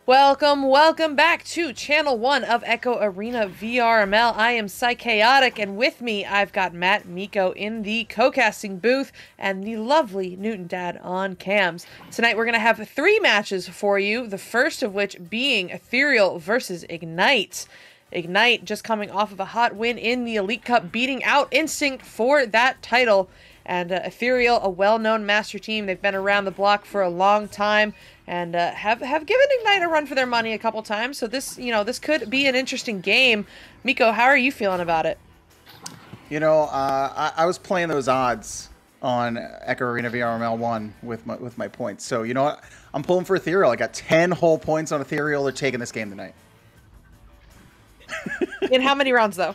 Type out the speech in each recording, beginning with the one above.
Welcome back to Channel 1 of Echo Arena VRML. I am Psychaotic, and with me, I've got MattMeeko in the co-casting booth and the lovely Newton Dad on cams. Tonight, we're going to have 3 matches for you, the first of which being Ethereal versus Ignite. Ignite just coming off of a hot win in the Elite Cup, beating out Instinct for that title. And Ethereal, a well-known master team. They've been around the block for a long time and have given Ignite a run for their money a couple times. So this, this could be an interesting game. Meeko, how are you feeling about it? I was playing those odds on Echo Arena VRML 1 with my points. So, you know what? I'm pulling for Ethereal. I got 10 whole points on Ethereal. They're taking this game tonight. In how many rounds, though?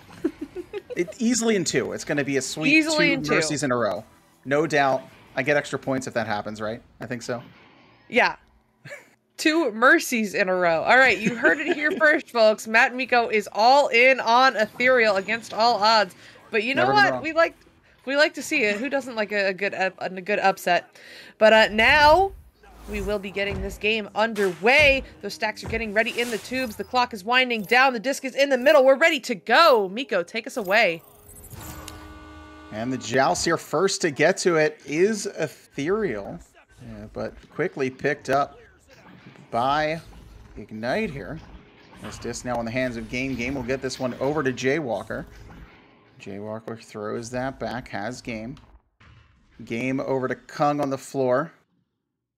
Easily in 2. It's going to be a sweet 2 mercies in a row. No doubt. I get extra points if that happens, right? I think so. Yeah. 2 mercies in a row. All right, you heard it here first, folks. MattMeeko is all in on Ethereal against all odds. But you know what? We like to see it. Who doesn't like a good upset? But now we will be getting this game underway. Those stacks are getting ready in the tubes. The clock is winding down. The disc is in the middle. We're ready to go. Meeko, take us away. And the joust here first to get to it is Ethereal. Yeah, but quickly picked up by Ignite here. This disc now in the hands of Game. Game will get this one over to Jaywalker. Jaywalker throws that back, has Game. Game over to Kung on the floor.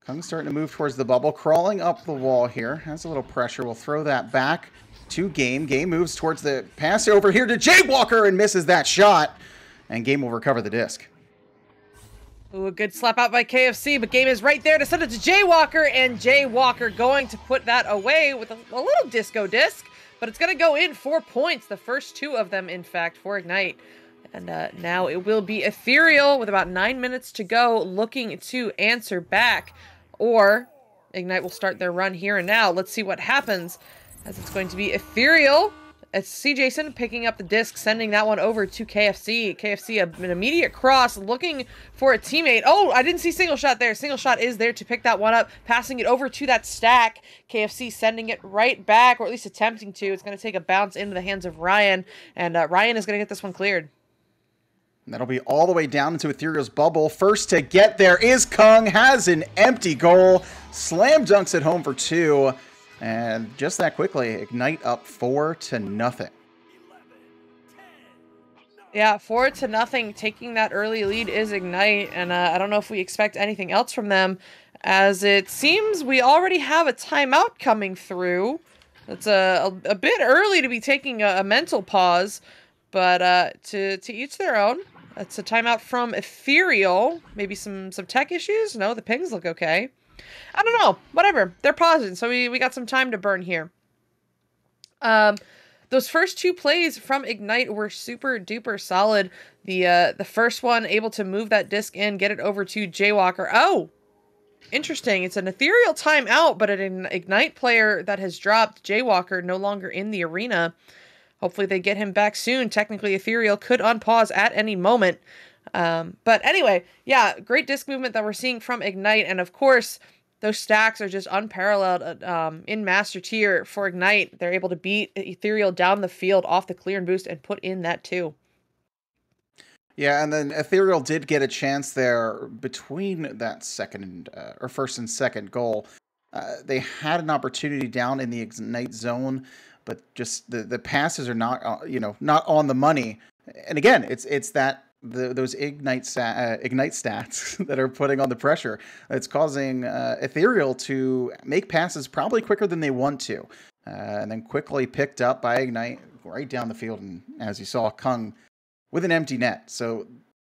Kung's starting to move towards the bubble, crawling up the wall here. Has a little pressure. We'll throw that back to Game. Game moves towards the pass over here to Jaywalker and misses that shot. And Game will recover the disc. Ooh, a good slap out by KFC, but Game is right there to send it to Jaywalker, and Jaywalker going to put that away with a little disco disc, but it's going to go in 4 points, the first 2 of them, in fact, for Ignite. And now it will be Ethereal with about 9 minutes to go, looking to answer back, or Ignite will start their run here and now. Let's see what happens, as it's going to be Ethereal. It's C. Jason picking up the disc, sending that one over to KFC. KFC, an immediate cross, looking for a teammate. Oh, I didn't see Single Shot there. Single Shot is there to pick that one up, passing it over to that stack. KFC sending it right back, or at least attempting to. It's going to take a bounce into the hands of Ryan, and Ryan is going to get this one cleared. And that'll be all the way down into Ethereal's bubble. First to get there is Kung, has an empty goal. Slam dunks it home for 2. And just that quickly, Ignite up 4-0. Yeah, 4-0. Taking that early lead is Ignite, and I don't know if we expect anything else from them, as it seems we already have a timeout coming through. It's a bit early to be taking a mental pause, but to each their own. It's a timeout from Ethereal. Maybe some tech issues? No, the pings look okay. I don't know. Whatever. They're pausing, so we got some time to burn here. Those first 2 plays from Ignite were super duper solid. The first one able to move that disc in, get it over to Jaywalker. Oh, interesting. It's an Ethereal timeout, but an Ignite player that has dropped. Jaywalker no longer in the arena. Hopefully they get him back soon. Technically, Ethereal could unpause at any moment. But anyway, yeah, great disc movement that we're seeing from Ignite. And of course, those stacks are just unparalleled in Master Tier for Ignite. They're able to beat Ethereal down the field off the clear and boost and put in that 2. Yeah, and then Ethereal did get a chance there between that first and second goal. They had an opportunity down in the Ignite zone, but just the passes are not not on the money. And again, it's that those Ignite stats that are putting on the pressure. It's causing Ethereal to make passes probably quicker than they want to, and then quickly picked up by Ignite right down the field. And as you saw, Kung with an empty net. So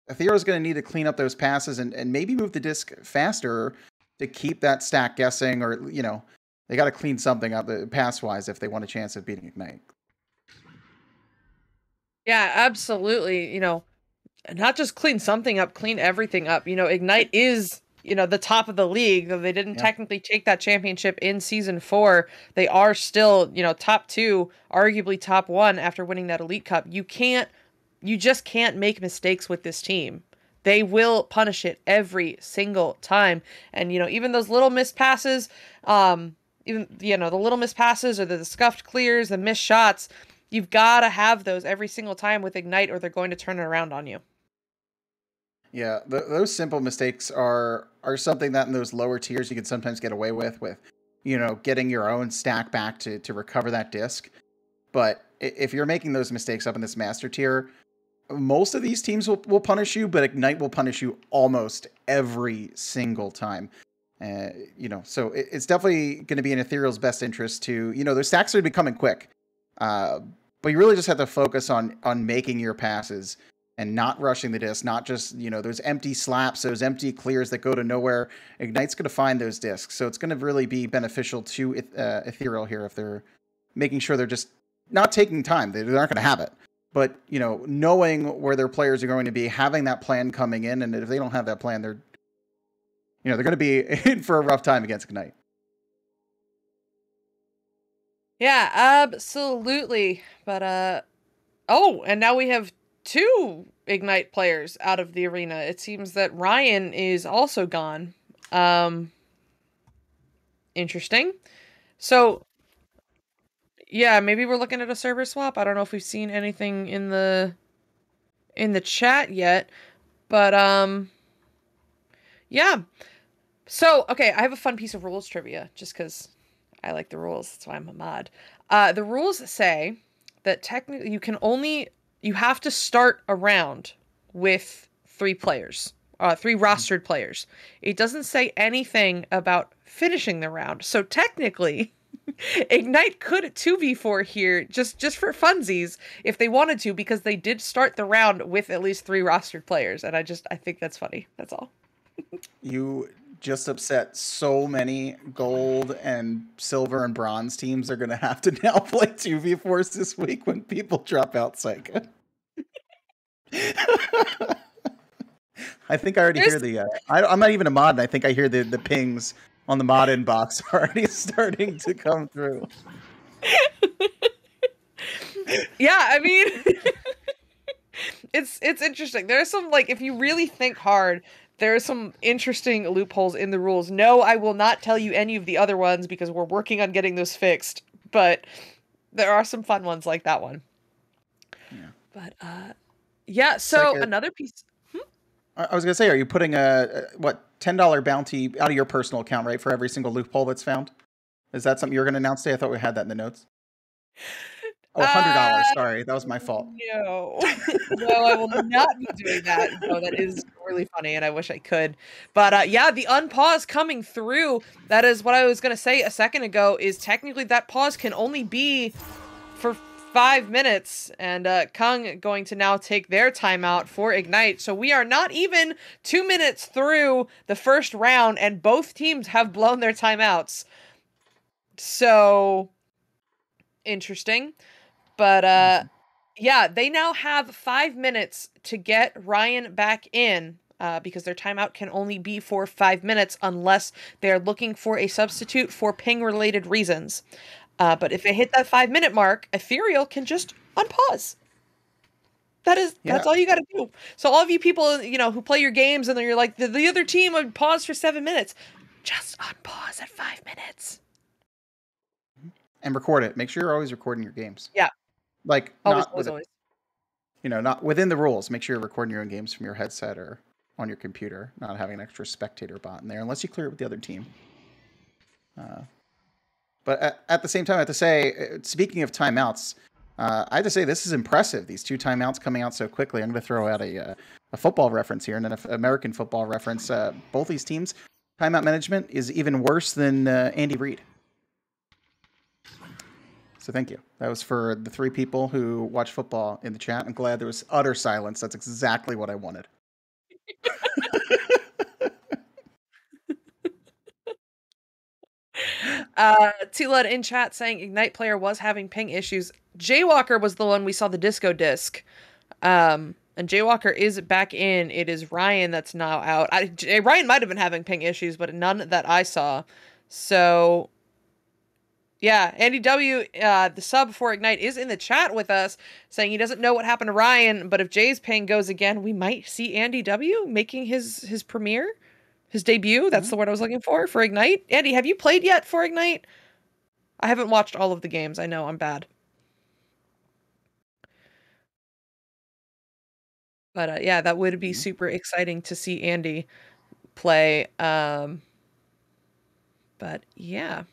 Ethereal's going to need to clean up those passes and maybe move the disc faster to keep that stack guessing, or they got to clean something up pass-wise if they want a chance of beating Ignite. Yeah, absolutely. Not just clean something up, clean everything up. Ignite is, the top of the league, though they didn't technically take that championship in Season 4. They are still, top 2, arguably top 1 after winning that Elite Cup. You just can't make mistakes with this team. They will punish it every single time. And, even those little missed passes, even, you know, the little missed passes or the scuffed clears, the missed shots, you've got to have those every single time with Ignite or they're going to turn it around on you. Yeah, those simple mistakes are something that in those lower tiers you can sometimes get away with, you know, getting your own stack back to recover that disc. But if you're making those mistakes up in this master tier, most of these teams will punish you, but Ignite will punish you almost every single time. You know, so it's definitely going to be in Ethereal's best interest to, you know, their stacks are becoming quick. But you really just have to focus on making your passes and not rushing the disc, not just, you know, those empty slaps, those empty clears that go to nowhere. Ignite's going to find those discs. So it's going to really be beneficial to Ethereal here if they're making sure they're just not taking time. They're not going to have it. But, you know, knowing where their players are going to be, having that plan coming in, and if they don't have that plan, they're going to be in for a rough time against Ignite. Yeah, absolutely. But, oh, and now we have 2 Ignite players out of the arena. It seems that Ryan is also gone. Interesting. So, yeah, maybe we're looking at a server swap. I don't know if we've seen anything in the chat yet, but yeah. So, okay, I have a fun piece of rules trivia just because I like the rules. That's why I'm a mod. The rules say that technically you have to start a round with 3 players, 3 rostered players. It doesn't say anything about finishing the round. So technically, Ignite could 2v4 here just for funsies if they wanted to, because they did start the round with at least 3 rostered players, and I think that's funny. That's all. You just upset so many gold and silver and bronze teams are going to have to now play 2v4s this week when people drop out Psycho. I think I already hear the I'm not even a mod, and I think I hear the pings on the mod inbox already starting to come through. Yeah, I mean, it's interesting. There's some, like, if you really think hard, there are some interesting loopholes in the rules. No, I will not tell you any of the other ones because we're working on getting those fixed, but there are some fun ones like that one. Yeah. But yeah, so like another piece. I was gonna say, are you putting a $10 bounty out of your personal account, right, for every single loophole that's found? Is that something you're gonna announce today? I thought we had that in the notes. Oh, $100. Sorry, that was my fault. No, no, I will not be doing that. No, that is really funny, and I wish I could. But yeah, the unpause coming through. That is what I was gonna say a second ago. Is technically that pause can only be for 5 minutes, and Kung going to now take their timeout for Ignite. So we are not even 2 minutes through the first round, and both teams have blown their timeouts. So interesting. But yeah, they now have 5 minutes to get Ryan back in, because their timeout can only be for 5 minutes unless they're looking for a substitute for ping-related reasons. But if they hit that 5-minute mark, Ethereal can just unpause. That's all you got to do. So all of you people, you know, who play your games and then you're like, the other team would pause for 7 minutes. Just unpause at 5 minutes. And record it. Make sure you're always recording your games. Yeah. Like, always. You know, not within the rules. Make sure you're recording your own games from your headset or on your computer, not having an extra spectator bot in there, unless you clear it with the other team. But at the same time, I have to say, speaking of timeouts, I have to say this is impressive. These 2 timeouts coming out so quickly. I'm going to throw out a football reference here and then an American football reference. Both these teams, timeout management is even worse than Andy Reid. So thank you. That was for the 3 people who watch football in the chat. I'm glad there was utter silence. That's exactly what I wanted. T-Lud in chat saying Ignite player was having ping issues. Jaywalker was the one we saw the disco disc. And Jaywalker is back in. It is Ryan that's now out. Ryan might have been having ping issues, but none that I saw. So yeah, Andy W, the sub for Ignite, is in the chat with us saying he doesn't know what happened to Ryan, but if Jay's ping goes again, we might see Andy W making his premiere. His debut, that's the word I was looking for Ignite. Andy, have you played yet for Ignite? I haven't watched all of the games. I know I'm bad. But yeah, that would be super exciting to see Andy play. But yeah.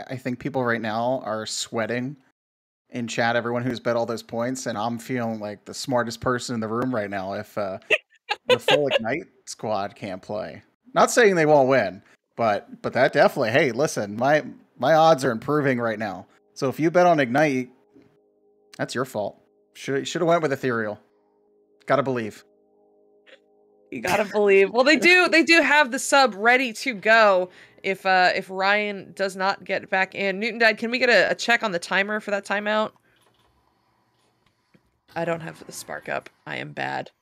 I think people right now are sweating in chat, everyone who's bet all those points, and I'm feeling like the smartest person in the room right now if the full Ignite squad can't play. Not saying they won't win, but that definitely, hey, listen, my odds are improving right now. So if you bet on Ignite, that's your fault. Should have went with Ethereal. Gotta believe. You gotta believe. Well, they do have the sub ready to go if Ryan does not get back in. Newton Dad, can we get a check on the timer for that timeout? I don't have the spark up. I am bad.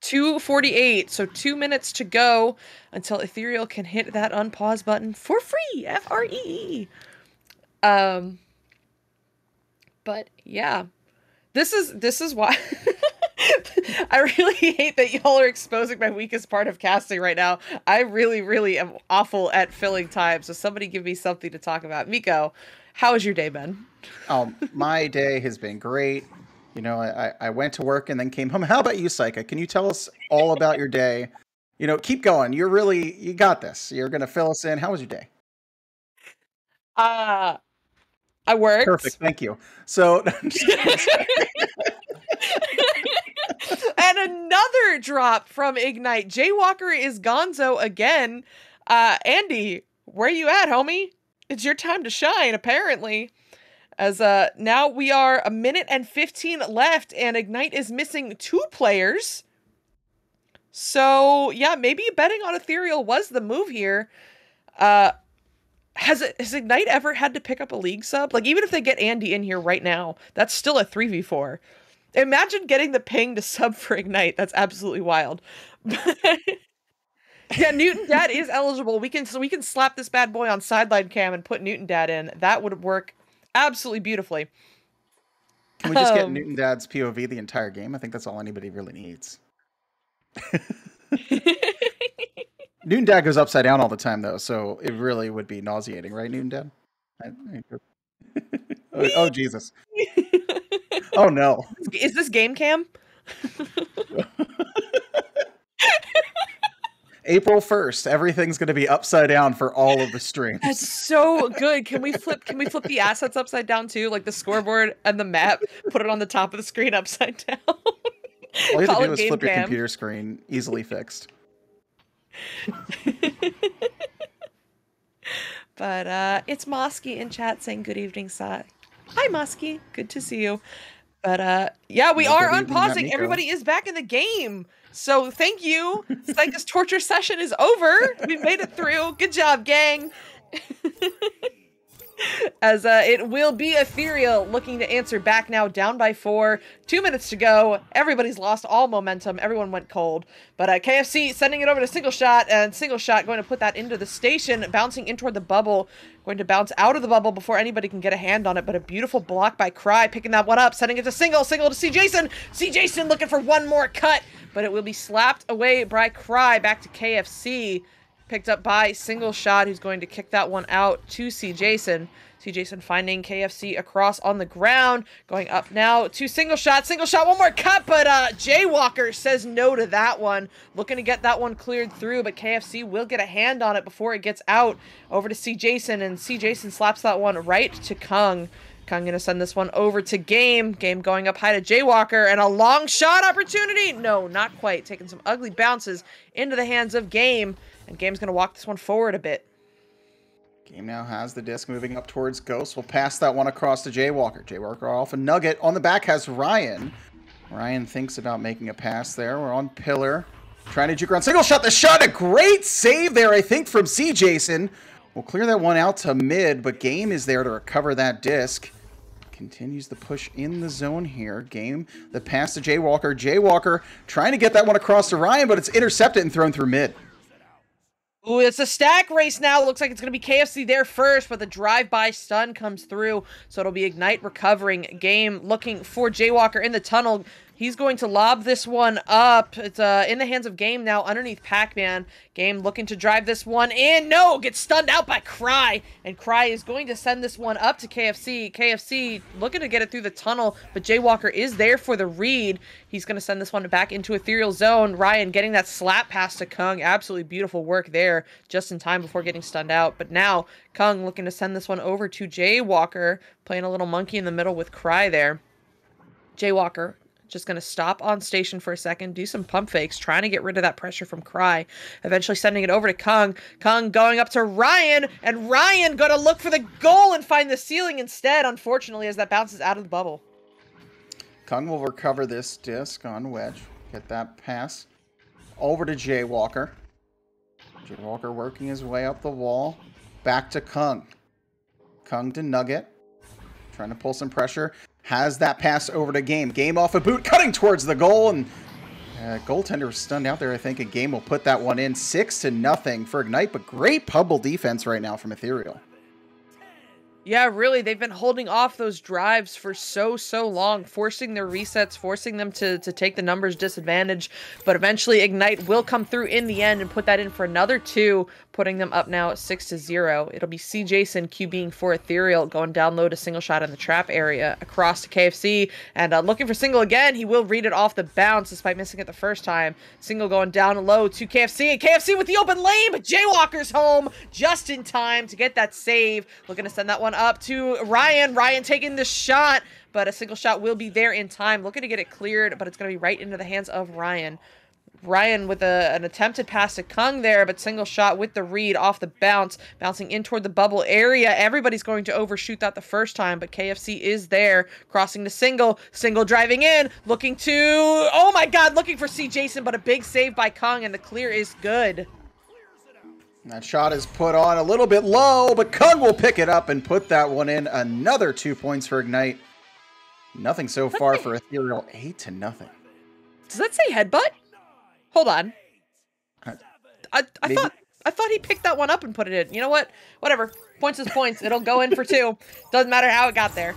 2:48, so 2 minutes to go until Ethereal can hit that unpause button for free. FREE. But yeah. This is why I really hate that y'all are exposing my weakest part of casting right now. I really, really am awful at filling time, so somebody give me something to talk about. Meeko, how has your day been? Oh, my day has been great. You know, I went to work and then came home. How about you, Psycha? Can you tell us all about your day? You know, keep going. You got this. You're going to fill us in. How was your day? I worked. Perfect. Thank you. So, and another drop from Ignite. Jaywalker is gonzo again. Andy, where you at, homie? It's your time to shine, apparently. As now we are 1 minute and 15 left, and Ignite is missing 2 players. So yeah, maybe betting on Ethereal was the move here. Has Ignite ever had to pick up a league sub? Like, even if they get Andy in here right now, that's still a 3v4. Imagine getting the ping to sub for Ignite. That's absolutely wild. Yeah, Newton Dad is eligible. We can slap this bad boy on sideline cam and put Newton Dad in. That would work absolutely beautifully. Can we just get Newton Dad's POV the entire game? I think that's all anybody really needs. Newton Dad goes upside down all the time, though, so it really would be nauseating, right, Newton Dad? Oh, Jesus. Oh, no. Is this game cam? April 1st, everything's going to be upside down for all of the streams. That's so good. Can we flip the assets upside down too? Like the scoreboard and the map, put it on the top of the screen upside down. All you have to do is flip your computer screen. Easily fixed. But it's Mosky in chat saying good evening, Sai. Hi, Mosky. Good to see you. But yeah, we are unpausing. Everybody is back in the game. So thank you. Psycha's torture session is over. We made it through. Good job, gang. As it will be Ethereal looking to answer back now, down by 4. 2 minutes to go. Everybody's lost all momentum. Everyone went cold. But KFC sending it over to Single Shot, and Single Shot going to put that into the station, bouncing in toward the bubble. Going to bounce out of the bubble before anybody can get a hand on it, but a beautiful block by Cry, picking that one up, sending it to Single to see Jason. See Jason looking for one more cut, but it will be slapped away by Cry, back to KFC. Picked up by Single Shot, who's going to kick that one out to see Jason. See Jason finding KFC across on the ground. Going up now to Single Shot. Single Shot, one more cut, but Jaywalker says no to that one. Looking to get that one cleared through, but KFC will get a hand on it before it gets out. Over to see Jason, and see Jason slaps that one right to Kung. Kung gonna send this one over to Game. Game going up high to Jaywalker, and a long shot opportunity. No, not quite. Taking some ugly bounces into the hands of Game. And Game's going to walk this one forward a bit. Game now has the disc moving up towards Ghost. We'll pass that one across to Jaywalker. Jaywalker off a nugget. On the back has Ryan. Ryan thinks about making a pass there. We're on Pillar. Trying to juke around. Single Shot the shot. A great save there, I think, from C. Jason. We'll clear that one out to mid, but Game is there to recover that disc. Continues the push in the zone here. Game, the pass to Jaywalker. Jaywalker trying to get that one across to Ryan, but it's intercepted and thrown through mid. Ooh, it's a stack race now. Looks like it's going to be KFC there first, but the drive-by stun comes through, so it'll be Ignite recovering. Game looking for Jaywalker in the tunnel. He's going to lob this one up. It's in the hands of Game now underneath Pac-Man. Game looking to drive this one in. No, gets stunned out by Cry. And Cry is going to send this one up to KFC. KFC looking to get it through the tunnel, but Jaywalker is there for the read. He's going to send this one back into Ethereal Zone. Ryan getting that slap pass to Kung. Absolutely beautiful work there just in time before getting stunned out. But now Kung looking to send this one over to Jaywalker, playing a little monkey in the middle with Cry there. Jaywalker just going to stop on station for a second, do some pump fakes, trying to get rid of that pressure from Cry. Eventually sending it over to Kung. Kung going up to Ryan, and Ryan going to look for the goal and find the ceiling instead, unfortunately, as that bounces out of the bubble. Kung will recover this disc on Wedge. Get that pass over to Jaywalker. Jaywalker working his way up the wall. Back to Kung. Kung to Nugget. Trying to pull some pressure. Has that pass over to Game. Game off a boot, cutting towards the goal, and goaltender was stunned out there. I think a Game will put that one in. 6-0 for Ignite, but great Pubble defense right now from Ethereal. Yeah, really, they've been holding off those drives for so long, forcing their resets, forcing them to take the numbers disadvantage, but eventually Ignite will come through in the end and put that in for another 2, putting them up now at 6-0. It'll be C. Jason QBing for Ethereal, going down low to single shot in the trap area, across to KFC, and looking for single again. He will read it off the bounce despite missing it the first time. Single going down low to KFC, and KFC with the open lane, but Jaywalker's home just in time to get that save. Looking to send that one up to Ryan. Ryan taking the shot, but a single shot will be there in time. Looking to get it cleared, but it's going to be right into the hands of Ryan. Ryan with an attempted pass to Kung there, but single shot with the read off the bounce, bouncing in toward the bubble area. Everybody's going to overshoot that the first time, but KFC is there, crossing to single. Single driving in, looking to, oh my god, looking for C. Jason, but a big save by Kung, and the clear is good. That shot is put on a little bit low, but Kung will pick it up and put that one in. Another 2 points for Ignite. Nothing so far for Ethereal. 8-0. Does that say headbutt? Hold on. I thought he picked that one up and put it in. You know what? Whatever. Points is points. It'll go in for 2. Doesn't matter how it got there.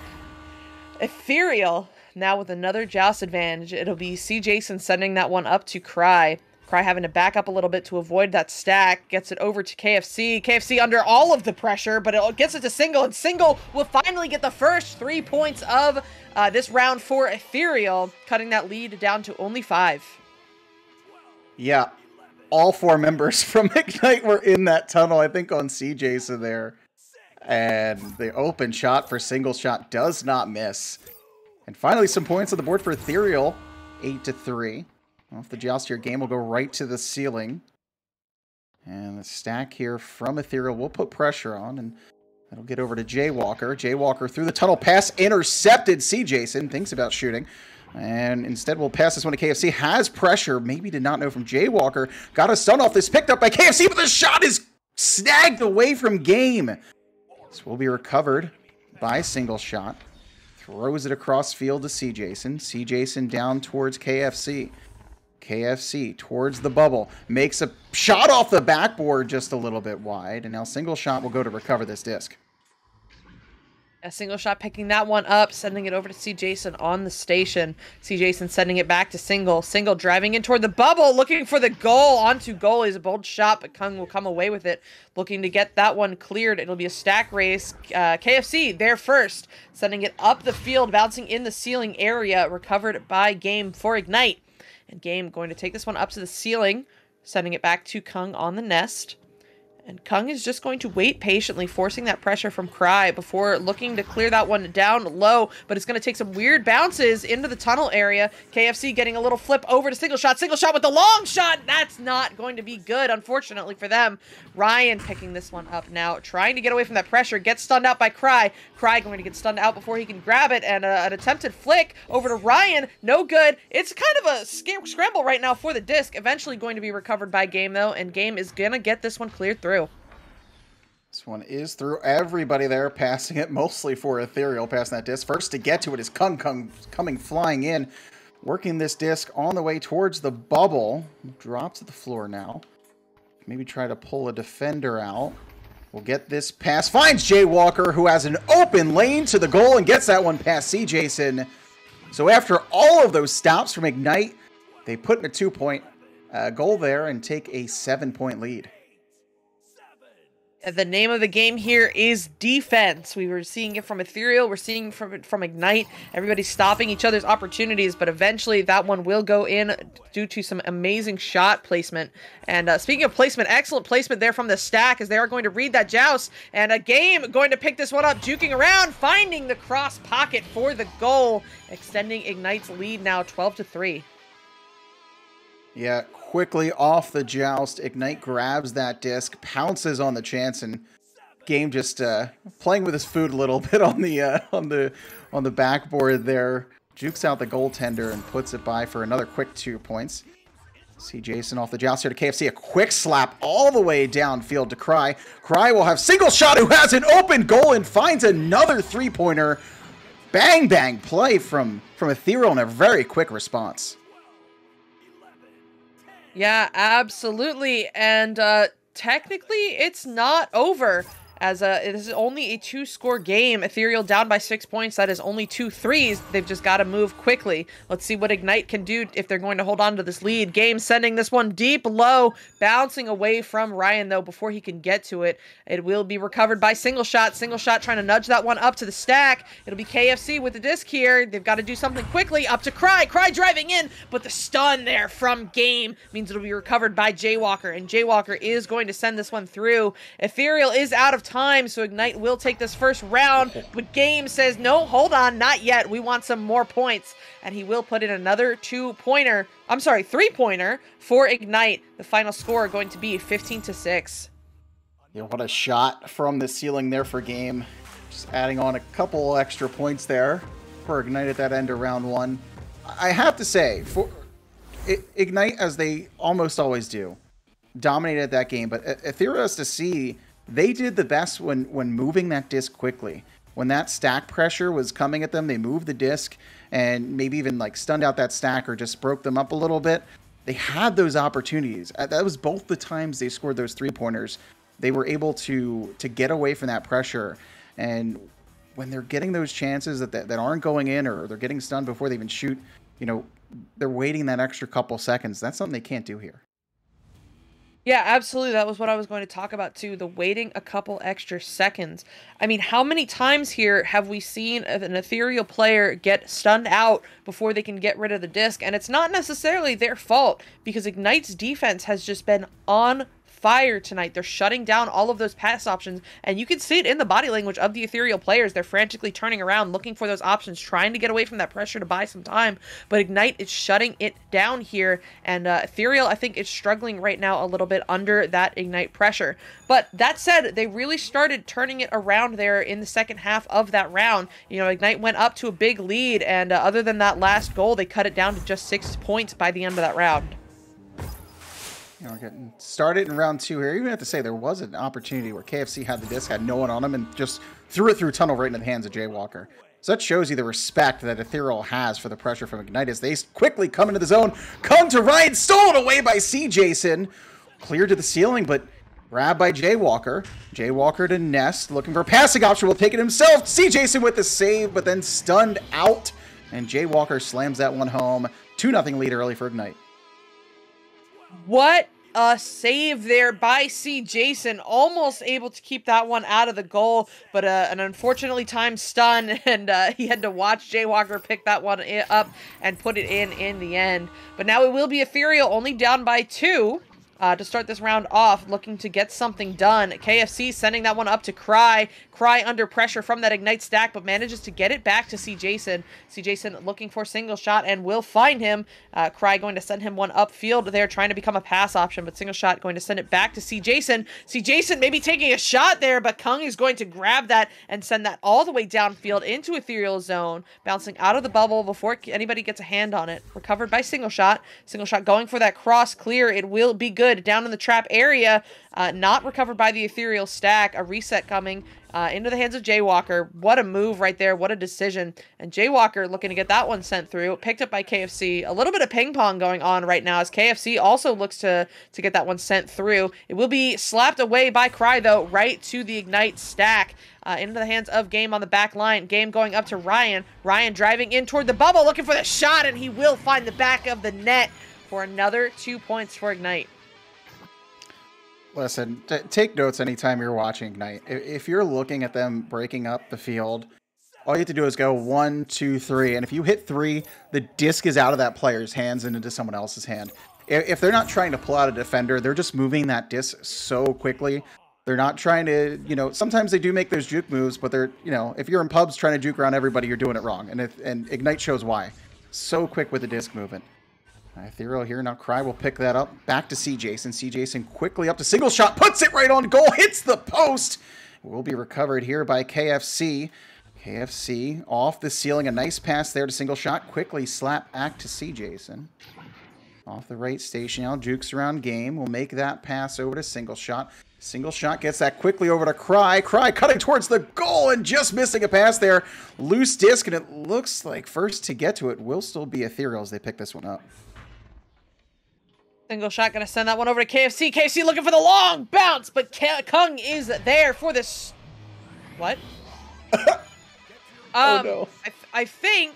Ethereal now with another joust advantage. It'll be C. Jason sending that one up to Cry. Cry having to back up a little bit to avoid that stack. Gets it over to KFC. KFC under all of the pressure, but it gets it to Single, and Single will finally get the first 3 points of this round for Ethereal, cutting that lead down to only 5. Yeah, all 4 members from Ignite were in that tunnel, I think, on C. Jason there. And the open shot for single shot does not miss. And finally, some points on the board for Ethereal. 8-3. Off the joust here, Game will go right to the ceiling. And the stack here from Ethereal will put pressure on, and that'll get over to Jaywalker. Jaywalker through the tunnel, pass intercepted. C. Jason thinks about shooting, and instead we'll pass this one to KFC. Has pressure, maybe did not know from Jaywalker. Got a stun off this, picked up by KFC, but the shot is snagged away from Game. This will be recovered by single shot. Throws it across field to C. Jason. C. Jason down towards KFC. KFC towards the bubble. Makes a shot off the backboard just a little bit wide. And now single shot will go to recover this disc. A single shot picking that one up, sending it over to C. Jason on the station. C. Jason sending it back to Single. Single driving in toward the bubble, looking for the goal. Onto goal is a bold shot, but Kung will come away with it. Looking to get that one cleared. It'll be a stack race. KFC there first, sending it up the field, bouncing in the ceiling area. Recovered by Game for Ignite. And Game going to take this one up to the ceiling, sending it back to Kung on the nest. And Kung is just going to wait patiently, forcing that pressure from Cry before looking to clear that one down low. But it's going to take some weird bounces into the tunnel area. KFC getting a little flip over to single shot. Single shot with the long shot. That's not going to be good, unfortunately for them. Ryan picking this one up now, trying to get away from that pressure. Gets stunned out by Cry. Cry going to get stunned out before he can grab it. And an attempted flick over to Ryan. No good. It's kind of a scramble right now for the disc. Eventually going to be recovered by Game, though. And Game is going to get this one cleared through. This one is through. Everybody there passing it, mostly for Ethereal, passing that disc. First to get to it is Kung coming flying in, working this disc on the way towards the bubble. Drops to the floor now. Maybe try to pull a defender out. We'll get this pass. Finds Jaywalker, who has an open lane to the goal and gets that one past C. Jason. So after all of those stops from Ignite, they put in a 2-point goal there and take a 7-point lead. The name of the game here is defense. We were seeing it from Ethereal. We're seeing it from Ignite. Everybody's stopping each other's opportunities, but eventually that one will go in due to some amazing shot placement. And speaking of placement, excellent placement there from the stack as they are going to read that joust. And a game going to pick this one up, juking around, finding the cross pocket for the goal, extending Ignite's lead now 12-3. Yeah, quickly off the joust, Ignite grabs that disc, pounces on the chance, and Game just playing with his food a little bit on the backboard there. Jukes out the goaltender and puts it by for another quick 2 points. See Jason off the joust here to KFC. A quick slap all the way downfield to Cry. Cry will have single shot, who has an open goal and finds another 3-pointer. Bang, bang play from Ethereal and a very quick response. Yeah, absolutely. And technically, it's not over, as it is only a 2-score game. Ethereal down by 6 points. That is only 2 threes. They've just got to move quickly. Let's see what Ignite can do if they're going to hold on to this lead. Game sending this one deep low, bouncing away from Ryan, though, before he can get to it. It will be recovered by Single Shot. Single Shot trying to nudge that one up to the stack. It'll be KFC with the disc here. They've got to do something quickly. Up to Cry. Cry driving in, but the stun there from Game means it'll be recovered by Jaywalker, and Jaywalker is going to send this one through. Ethereal is out of time, so Ignite will take this first round, but Game says, no, hold on, not yet. We want some more points, and he will put in another 3-pointer for Ignite. The final score going to be 15-6. Yeah, what a shot from the ceiling there for Game. Just adding on a couple extra points there for Ignite at that end of round 1. I have to say, for Ignite, as they almost always do, dominated that game, but Ethereal has to see they did the best when moving that disc quickly. When that stack pressure was coming at them, they moved the disc and maybe even like stunned out that stack or just broke them up a little bit. They had those opportunities. That was both the times they scored those 3-pointers. They were able to get away from that pressure. And when they're getting those chances that aren't going in, or they're getting stunned before they even shoot, you know, they're waiting that extra couple seconds. That's something they can't do here. Yeah, absolutely. That was what I was going to talk about too, the waiting a couple extra seconds. I mean, how many times here have we seen an Ethereal player get stunned out before they can get rid of the disc? And it's not necessarily their fault, because Ignite's defense has just been on fire tonight. They're shutting down all of those pass options, and you can see it in the body language of the Ethereal players. They're frantically turning around, looking for those options, trying to get away from that pressure to buy some time, but Ignite is shutting it down here, and Ethereal, I think, is struggling right now a little bit under that Ignite pressure. But that said, they really started turning it around there in the second half of that round. You know, Ignite went up to a big lead, and other than that last goal, they cut it down to just 6 points by the end of that round. You know, getting started in round 2 here. You have to say there was an opportunity where KFC had the disc, had no one on him, and just threw it through tunnel right into the hands of Jaywalker. So that shows you the respect that Ethereal has for the pressure from Ignite as they quickly come into the zone, come to Ryan, stolen away by C. Jason. Cleared to the ceiling, but grabbed by Jaywalker. Jaywalker to Nest, looking for a passing option, will take it himself. C. Jason with the save, but then stunned out, and Jaywalker slams that one home. 2-0 lead early for Ignite. What a save there by C. Jason, almost able to keep that one out of the goal, but an unfortunately timed stun, and he had to watch Jaywalker pick that one up and put it in the end. But now it will be Ethereal, only down by 2. To start this round off, looking to get something done. KFC sending that one up to Cry. Cry under pressure from that Ignite stack, but manages to get it back to C. Jason. C. Jason looking for Single Shot and will find him. Cry going to send him one upfield there, trying to become a pass option, but Single Shot going to send it back to C. Jason. C. Jason maybe taking a shot there, but Kung is going to grab that and send that all the way downfield into Ethereal zone, bouncing out of the bubble before anybody gets a hand on it. Recovered by Single Shot. Single Shot going for that cross clear. It will be good down in the trap area. Not recovered by the Ethereal stack. A reset coming. into the hands of Jaywalker. What a move right there. What a decision. And Jaywalker looking to get that one sent through. Picked up by KFC. A little bit of ping pong going on right now as KFC also looks to get that one sent through. It will be slapped away by Cry, though, right to the Ignite stack. Into the hands of Game on the back line. Game going up to Ryan. Ryan driving in toward the bubble, looking for the shot, and he will find the back of the net for another 2 points for Ignite. Listen, take notes anytime you're watching Ignite. If you're looking at them breaking up the field, all you have to do is go 1, 2, 3. And if you hit 3, the disc is out of that player's hands and into someone else's hand. If they're not trying to pull out a defender, they're just moving that disc so quickly. They're not trying to, sometimes they do make those juke moves, but they're, if you're in pubs trying to juke around everybody, you're doing it wrong. And Ignite shows why. So quick with the disc movement. Ethereal here. Now Cry will pick that up. Back to C-Jason. C-Jason quickly up to single shot. Puts it right on goal. Hits the post. Will be recovered here by KFC. KFC off the ceiling. A nice pass there to single shot. Quickly slap back to C-Jason. Off the right station now. Jukes around Game. Will make that pass over to single shot. Single shot gets that quickly over to Cry. Cry cutting towards the goal and just missing a pass there. Loose disc, and it looks like first to get to it will still be Ethereal as they pick this one up. Single shot, gonna send that one over to KFC. KFC looking for the long bounce, but Kung is there for this. What? Oh no. I think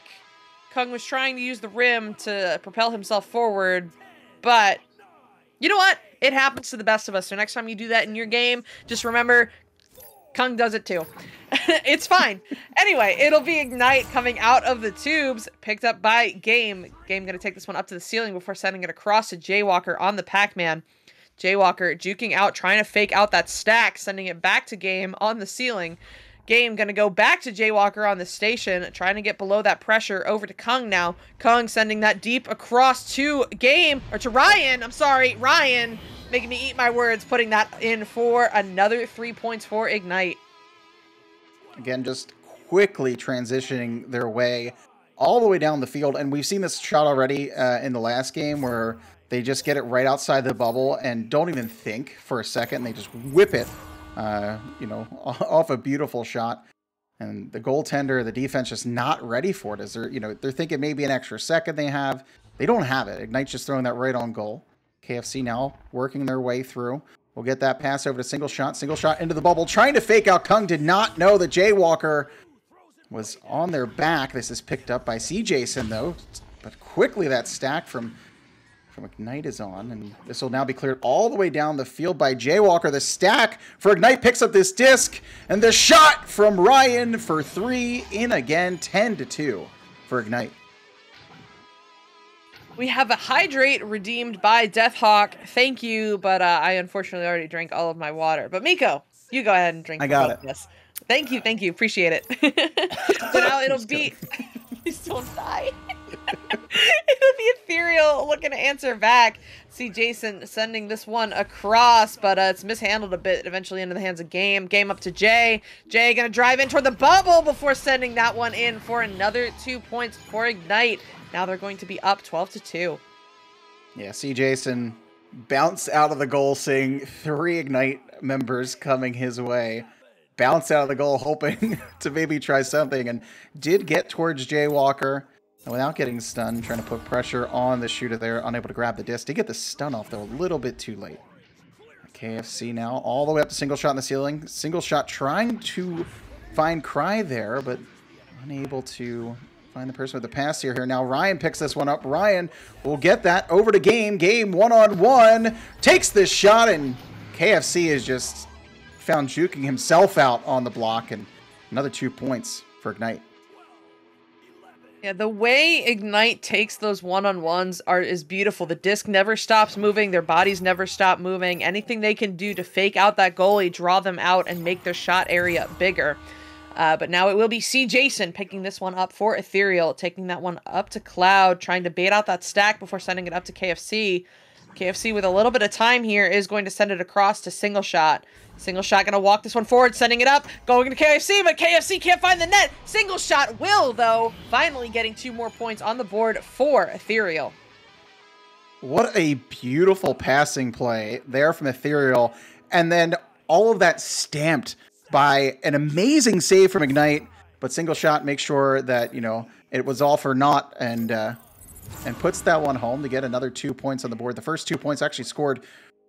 Kung was trying to use the rim to propel himself forward, but you know what? It happens to the best of us. So next time you do that in your game, just remember, Kung does it too. It's fine. Anyway, it'll be Ignite coming out of the tubes, picked up by Game. Game gonna take this one up to the ceiling before sending it across to Jaywalker on the Pac-Man. Jaywalker juking out, trying to fake out that stack, sending it back to Game on the ceiling. Game gonna go back to Jaywalker on the station, trying to get below that pressure over to Kung now. Kung sending that deep across to Game, or to Ryan. I'm sorry, Ryan, making me eat my words, putting that in for another 3 points for Ignite. Again, just quickly transitioning their way all the way down the field. And we've seen this shot already in the last game where they just get it right outside the bubble and don't even think for a second. They just whip it, off a beautiful shot. And the goaltender, the defense just not ready for it. As they're thinking maybe an extra second they have. They don't have it. Ignite's just throwing that right on goal. KFC now working their way through. We'll get that pass over to single shot into the bubble. Trying to fake out Kung. Did not know that Jaywalker was on their back. This is picked up by C-Jason, though. But quickly that stack from Ignite is on. And this will now be cleared all the way down the field by Jaywalker. The stack for Ignite picks up this disc. And the shot from Ryan for 3 in again. 10-2 for Ignite. We have a Hydrate redeemed by Deathhawk. Thank you, but I unfortunately already drank all of my water. But Meeko, you go ahead and drink. I got it. Yes. Thank you. Appreciate it. So now it'll be... Please don't die. It'll be Ethereal looking to answer back. See Jason sending this one across, but it's mishandled a bit, eventually into the hands of Game. Game up to Jay. Jay gonna drive in toward the bubble before sending that one in for another 2 points for Ignite. Now they're going to be up 12-2. Yeah, see Jason bounce out of the goal, seeing 3 Ignite members coming his way. Bounce out of the goal, hoping to maybe try something, and did get towards Jaywalker. And without getting stunned, trying to put pressure on the shooter there, unable to grab the disc. Did get the stun off, though, a little bit too late. KFC now all the way up to single shot in the ceiling. Single shot trying to find Cry there, but unable to find the person with the pass here. Now Ryan picks this one up. Ryan will get that over to Game. Game one-on-one. Takes this shot, and KFC is just found juking himself out on the block, and another 2 points for Ignite. Yeah, the way Ignite takes those one-on-ones is beautiful. The disc never stops moving. Their bodies never stop moving. Anything they can do to fake out that goalie, draw them out, and make their shot area bigger. But now it will be C-Jason picking this one up for Ethereal, taking that one up to Cloud, trying to bait out that stack before sending it up to KFC. KFC with a little bit of time here is going to send it across to Single Shot. Single Shot going to walk this one forward, sending it up, going to KFC, but KFC can't find the net. Single Shot will, though, finally getting 2 more points on the board for Ethereal. What a beautiful passing play there from Ethereal. And then all of that stamped by an amazing save from Ignite, but single shot makes sure that, you know, it was all for naught, and puts that one home to get another 2 points on the board. The first 2 points actually scored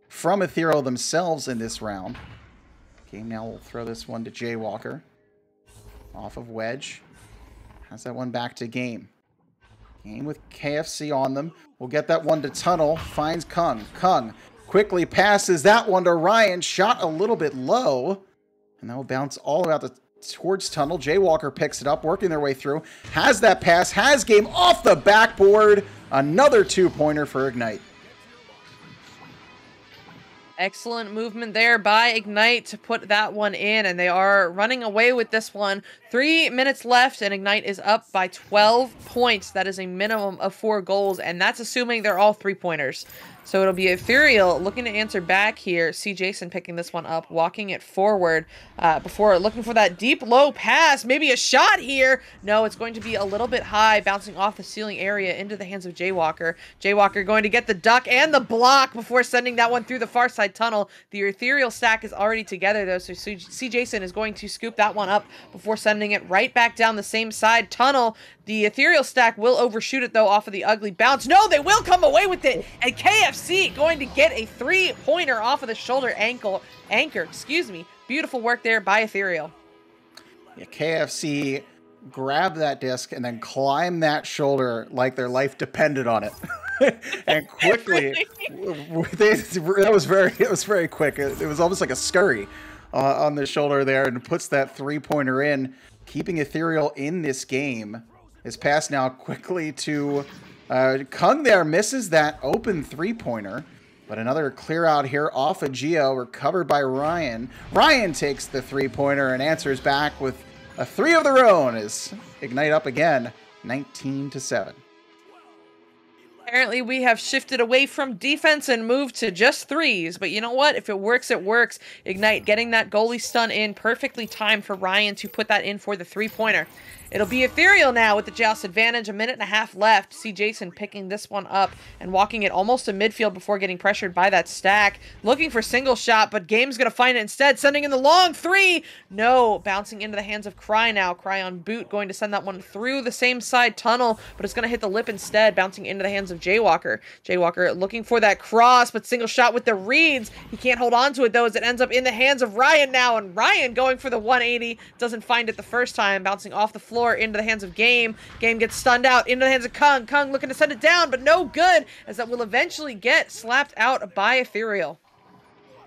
from Ethereal themselves in this round. Game now will throw this one to Jaywalker. Off of Wedge. Has that one back to Game. Game with KFC on them. We'll get that one to Tunnel. Finds Kung. Kung quickly passes that one to Ryan. Shot a little bit low. And that will bounce all the way out towards Tunnel. Jaywalker picks it up, working their way through. Has that pass. Has Game off the backboard. Another 2-pointer for Ignite. Excellent movement there by Ignite to put that one in, and they are running away with this one. 3 minutes left, and Ignite is up by 12 points. That is a minimum of 4 goals, and that's assuming they're all 3-pointers. So it'll be Ethereal looking to answer back here. See Jason picking this one up, walking it forward before looking for that deep low pass. Maybe a shot here. No, it's going to be a little bit high, bouncing off the ceiling area into the hands of Jaywalker. Jaywalker going to get the duck and the block before sending that one through the far side tunnel. The Ethereal stack is already together though, so See Jason is going to scoop that one up before sending it right back down the same side tunnel. The Ethereal stack will overshoot it, though, off of the ugly bounce. No, they will come away with it. And KFC going to get a 3-pointer off of the shoulder anchor. Excuse me. Beautiful work there by Ethereal. Yeah, KFC grab that disc and then climb that shoulder like their life depended on it. And quickly, it was very quick. It was almost like a scurry on the shoulder there, and puts that 3-pointer in, keeping Ethereal in this game. His pass now quickly to Kung there, misses that open 3-pointer. But another clear out here off of Geo, recovered by Ryan. Ryan takes the 3-pointer and answers back with a 3 of their own as Ignite up again, 19-7. Apparently, we have shifted away from defense and moved to just 3s. But you know what? If it works, it works. Ignite getting that goalie stun in, perfectly timed for Ryan to put that in for the 3-pointer. It'll be Ethereal now with the joust advantage. 1.5 minutes left. See Jason picking this one up and walking it almost to midfield before getting pressured by that stack. Looking for single shot, but Game's going to find it instead. Sending in the long 3. No, bouncing into the hands of Cry now. Cry on boot, going to send that one through the same side tunnel, but it's going to hit the lip instead, bouncing into the hands of Jaywalker. Jaywalker looking for that cross, but single shot with the reads. He can't hold on to it, though, as it ends up in the hands of Ryan now, and Ryan going for the 180. Doesn't find it the first time, bouncing off the floor into the hands of Game. Game gets stunned out into the hands of Kung. Kung looking to send it down, but no good, as that will eventually get slapped out by Ethereal.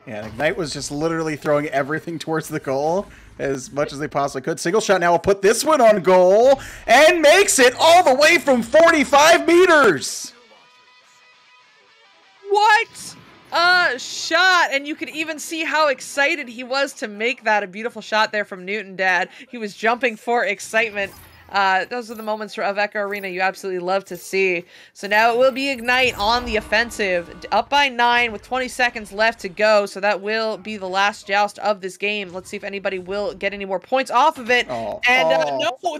Yeah, Ignite was just literally throwing everything towards the goal as much as they possibly could. Single shot now will put this one on goal and makes it all the way from 45 meters. What a shot! And you could even see how excited he was to make that. A beautiful shot there from Newton Dad. He was jumping for excitement. Those are the moments of Echo Arena you absolutely love to see. So now it will be Ignite on the offensive. Up by 9 with 20 seconds left to go. So that will be the last joust of this game. Let's see if anybody will get any more points off of it. No,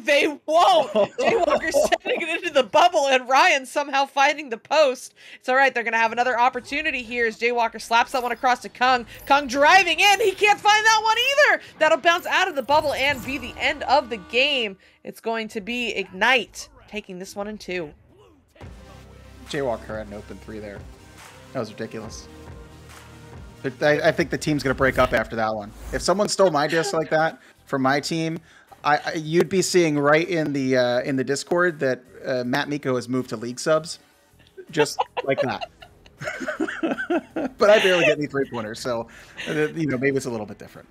they won't. Jaywalker sending it into the bubble, and Ryan somehow finding the post. It's all right. They're going to have another opportunity here as Jaywalker slaps that one across to Kung. Kung driving in. He can't find that one either. That'll bounce out of the bubble and be the end of the game. It's going to be Ignite taking this one in 2. Jaywalker had an open 3 there. That was ridiculous. I think the team's going to break up after that one. If someone stole my disc like that from my team, you'd be seeing right in the Discord that MattMeeko has moved to League subs, just like that. But I barely get any 3-pointers, so maybe it's a little bit different.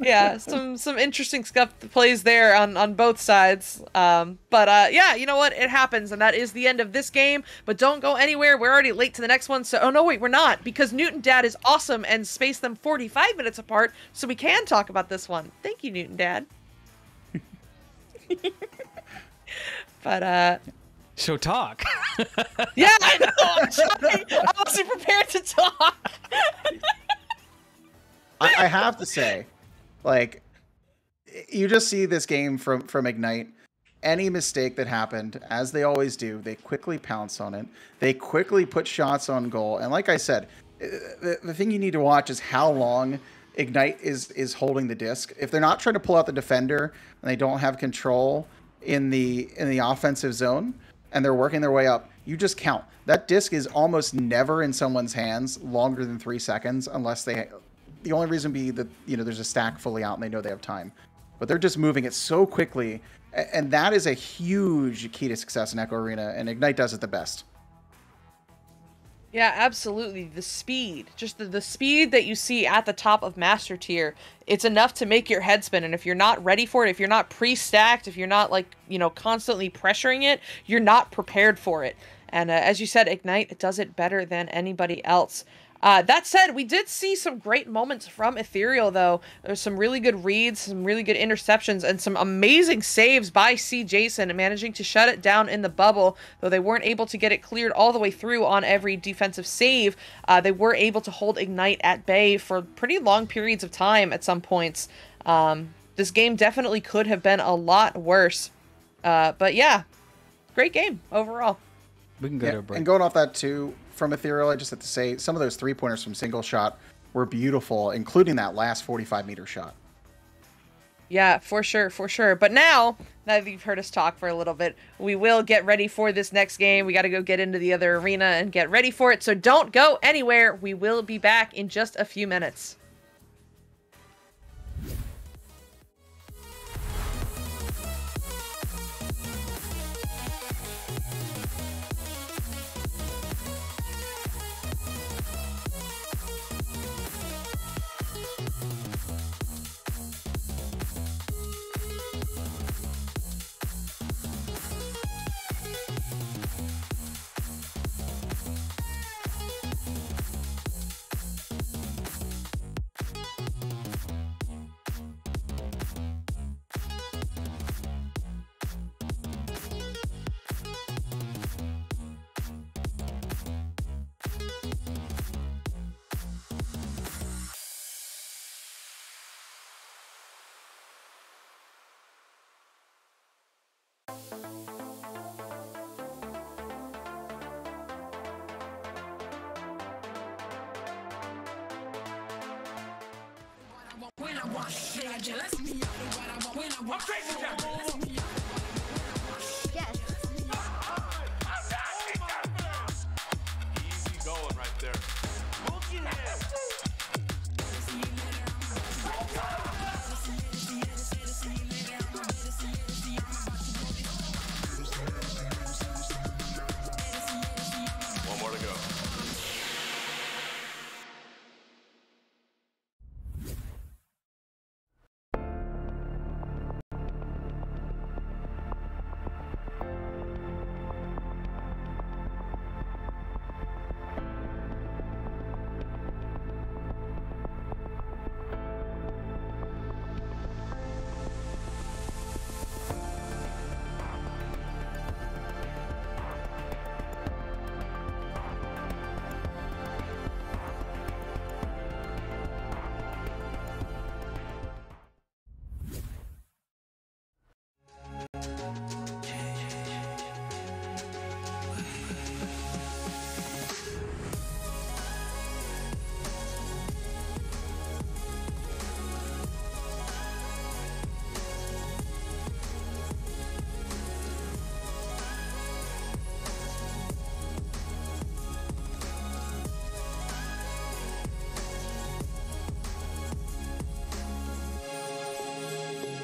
Yeah, some interesting stuff plays there on both sides. Yeah, you know what? It happens, and that is the end of this game. But don't go anywhere. We're already late to the next one. So, oh no, wait, we're not, because Newton Dad is awesome and spaced them 45 minutes apart, so we can talk about this one. Thank you, Newton Dad. But so talk. Yeah, I know. I'm trying. I wasn't prepared to talk. I have to say, like, you just see this game from Ignite. Any mistake that happened, as they always do, they quickly pounce on it. They quickly put shots on goal. And like I said, the thing you need to watch is how long Ignite is holding the disc. If they're not trying to pull out the defender and they don't have control in the offensive zone and they're working their way up, you just count. That disc is almost never in someone's hands longer than 3 seconds unless they... The only reason be that, you know, there's a stack fully out and they know they have time. But they're just moving it so quickly, and that is a huge key to success in Echo Arena, and Ignite does it the best. Yeah, absolutely. The speed, just the speed that you see at the top of Master Tier, it's enough to make your head spin. And if you're not ready for it, if you're not pre-stacked, if you're not, like, you know, constantly pressuring it, you're not prepared for it. And as you said, Ignite does it better than anybody else. That said, we did see some great moments from Ethereal, though. There's some really good reads, some really good interceptions, and some amazing saves by C. Jason, managing to shut it down in the bubble. Though they weren't able to get it cleared all the way through on every defensive save, they were able to hold Ignite at bay for pretty long periods of time at some points. This game definitely could have been a lot worse. But yeah, great game overall. We can go to a break. And going off that, too, from Ethereal, I just have to say, some of those three-pointers from single shot were beautiful, including that last 45-meter shot. Yeah, for sure, for sure. But now that you've heard us talk for a little bit, we will get ready for this next game. We got to go get into the other arena and get ready for it. So don't go anywhere. We will be back in just a few minutes. Easy going right there. One more to go.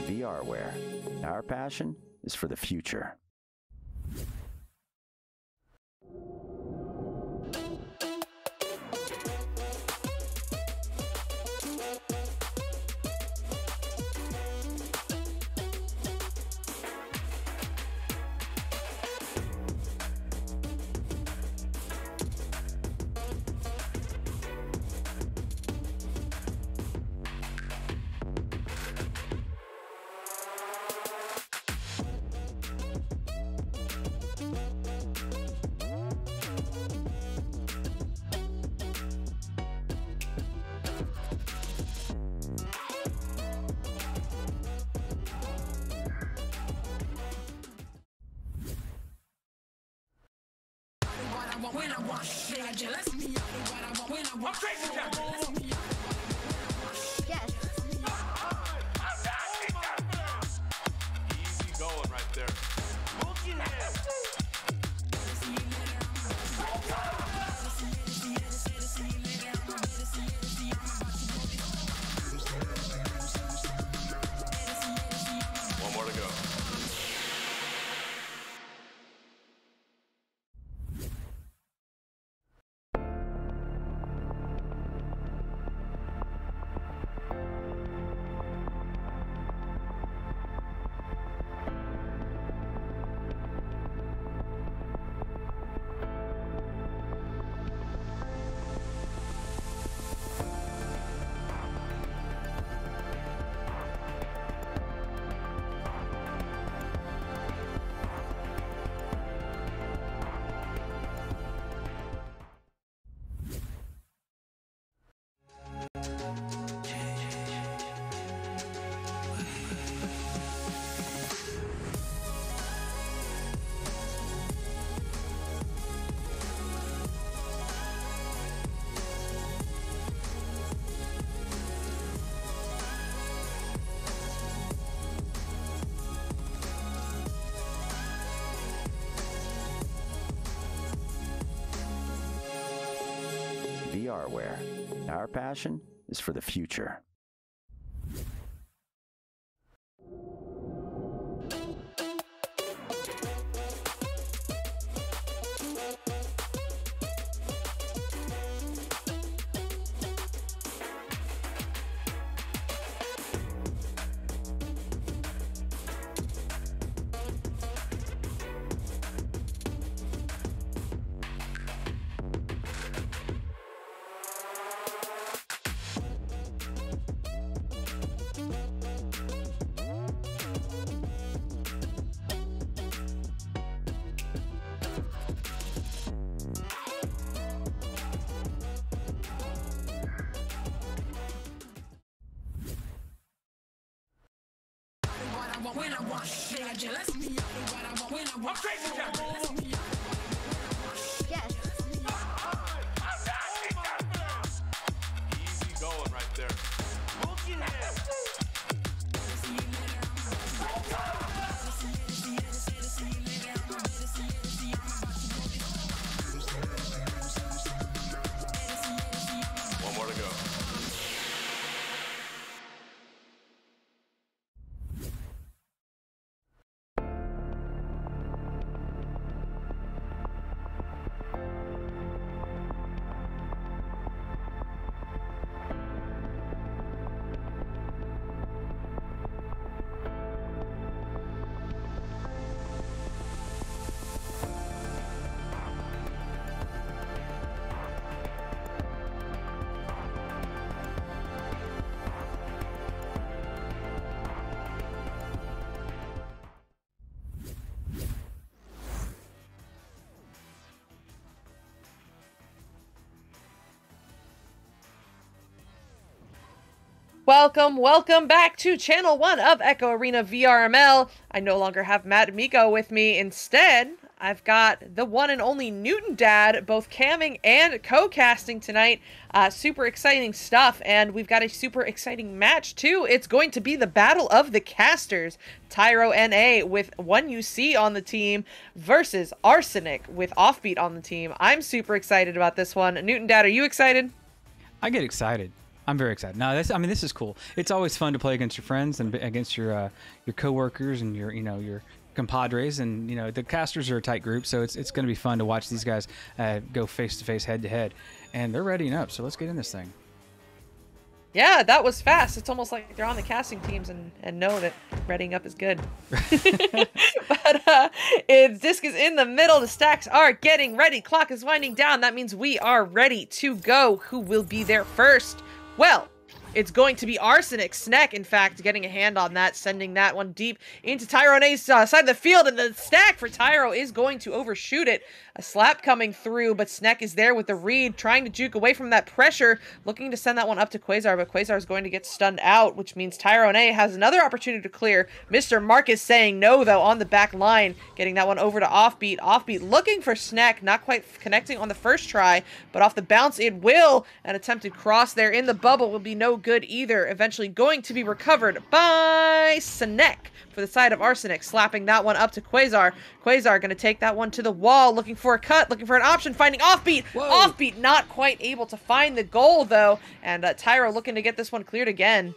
VRware. Our passion is for the future. One more to go. VRware. Our passion is for the future. Easy going right there. One more to go. Welcome back to Channel 1 of Echo Arena VRML. I no longer have MattMeeko with me. Instead, I've got the one and only Newton Dad, both camming and co-casting tonight. Super exciting stuff, and we've got a super exciting match too. It's going to be the Battle of the Casters. Tyro NA with 1UC on the team versus Arsenic with Offbeat on the team. I'm super excited about this one. Newton Dad, are you excited? I get excited. I'm very excited. No, this is cool. It's always fun to play against your friends and against your coworkers and your compadres, and the casters are a tight group, so it's going to be fun to watch these guys go face to face, head to head, and they're readying up. So let's get in this thing. Yeah, that was fast. It's almost like they're on the casting teams and know that readying up is good. But Disc is in the middle. The stacks are getting ready. Clock is winding down. That means we are ready to go. Who will be there first? Well, it's going to be Arsenic. Snack, in fact, getting a hand on that, sending that one deep into Tyro Na's side of the field, and the stack for Tyro is going to overshoot it. A slap coming through, but Sneck is there with the read, trying to juke away from that pressure, looking to send that one up to Quasar, but Quasar is going to get stunned out, which means Tyrone A has another opportunity to clear. Mr. Marcus saying no, though, on the back line, getting that one over to Offbeat. Offbeat looking for Sneck, not quite connecting on the first try, but off the bounce it will. An attempted cross there in the bubble will be no good either, eventually going to be recovered by Sneck for the side of Arsenic, slapping that one up to Quasar. Quasar going to take that one to the wall, looking for a cut, looking for an option, finding Offbeat. Whoa. Offbeat not quite able to find the goal, though, and Tyro looking to get this one cleared again.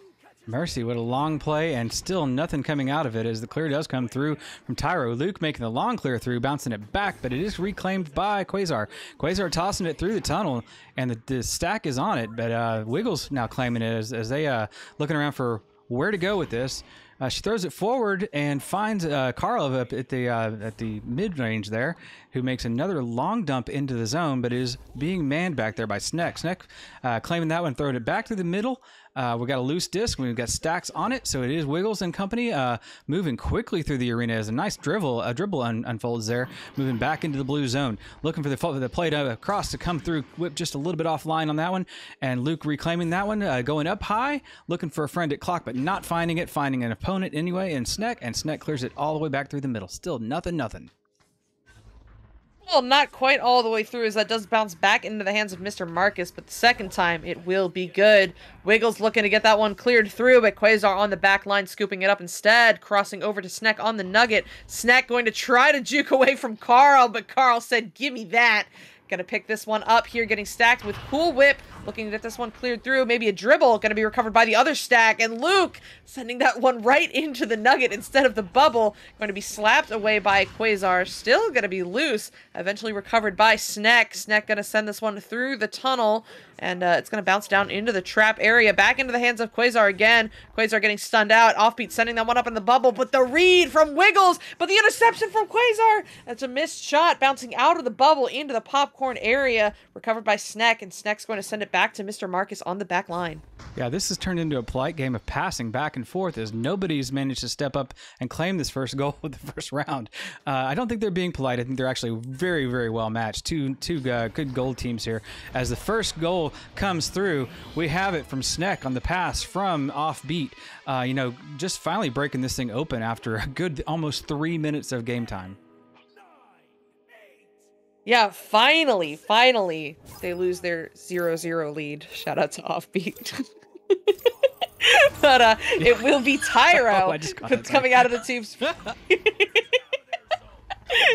Mercy, what a long play, and still nothing coming out of it as the clear does come through from Tyro. Luke making the long clear through, bouncing it back, but it is reclaimed by Quasar. Quasar tossing it through the tunnel, and the stack is on it, but Wiggles now claiming it as they looking around for where to go with this. She throws it forward and finds Karlov up at the mid-range there, who makes another long dump into the zone, but is being manned back there by Sneck. Sneck claiming that one, throwing it back to the middle. We got a loose disc. We've got stacks on it, so it is Wiggles and company moving quickly through the arena as a nice dribble unfolds there, moving back into the blue zone, looking for the play to cross to come through, whip just a little bit offline on that one, and Luke reclaiming that one, going up high, looking for a friend at clock, but not finding it, finding an opponent anyway, and Sneck clears it all the way back through the middle. Still nothing. Well, not quite all the way through, as that does bounce back into the hands of Mr. Marcus, but the second time it will be good. Wiggles looking to get that one cleared through, but Quasar on the back line scooping it up instead, crossing over to Sneck on the nugget. Sneck going to try to juke away from Carl, but Carl said, "Give me that." Gonna pick this one up here, getting stacked with Cool Whip, looking to get this one cleared through. Maybe a dribble, gonna be recovered by the other stack, and Luke sending that one right into the nugget instead of the bubble. Going to be slapped away by Quasar, still gonna be loose, eventually recovered by Sneck. Sneck gonna send this one through the tunnel, and it's gonna bounce down into the trap area, back into the hands of Quasar again. Quasar getting stunned out, Offbeat sending that one up in the bubble, but the read from Wiggles, but the interception from Quasar. That's a missed shot, bouncing out of the bubble into the popcorn area, recovered by Sneck, and Sneck's going to send it back to Mr. Marcus on the back line. Yeah, this has turned into a polite game of passing back and forth as nobody's managed to step up and claim this first goal with the first round. I don't think they're being polite. I think they're actually very, very well matched. Two good goal teams here. As the first goal comes through, we have it from Sneck on the pass from Offbeat. Just finally breaking this thing open after a good almost 3 minutes of game time. Yeah, finally, they lose their 0-0 lead. Shout out to Offbeat. But it will be Tyro coming out of the tubes.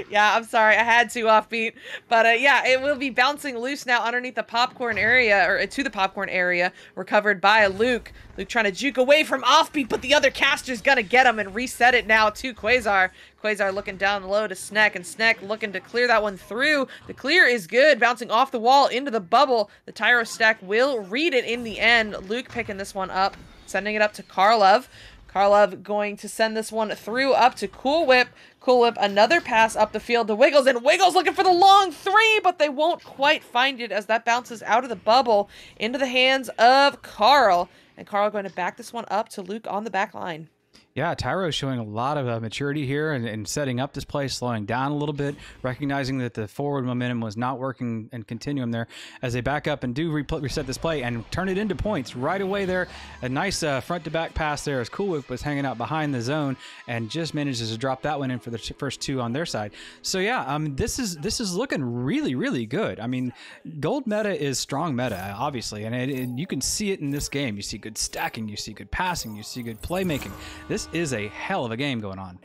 Yeah, I'm sorry, I had to Offbeat. But yeah, it will be bouncing loose now underneath the popcorn area, or to the popcorn area, recovered by Luke. Luke trying to juke away from Offbeat, but the other caster's gonna get him and reset it now to Quasar. Quasar looking down low to Sneck, and Sneck looking to clear that one through. The clear is good, bouncing off the wall into the bubble. The Tyro stack will read it in the end. Luke picking this one up, sending it up to Karlov. Karlov going to send this one through up to Cool Whip. Cool Whip, another pass up the field to Wiggles, and Wiggles looking for the long three, but they won't quite find it as that bounces out of the bubble into the hands of Carl. And Carl going to back this one up to Luke on the back line. Yeah, Tyro showing a lot of maturity here and setting up this play, slowing down a little bit, recognizing that the forward momentum was not working and continuum there as they back up and do reset this play and turn it into points right away there. A nice front-to-back pass there as Cool Whip was hanging out behind the zone and just manages to drop that one in for the first two on their side. So yeah, this is looking really, really good. I mean, gold meta is strong meta, obviously, and you can see it in this game. You see good stacking, you see good passing, you see good playmaking. This is a hell of a game going on.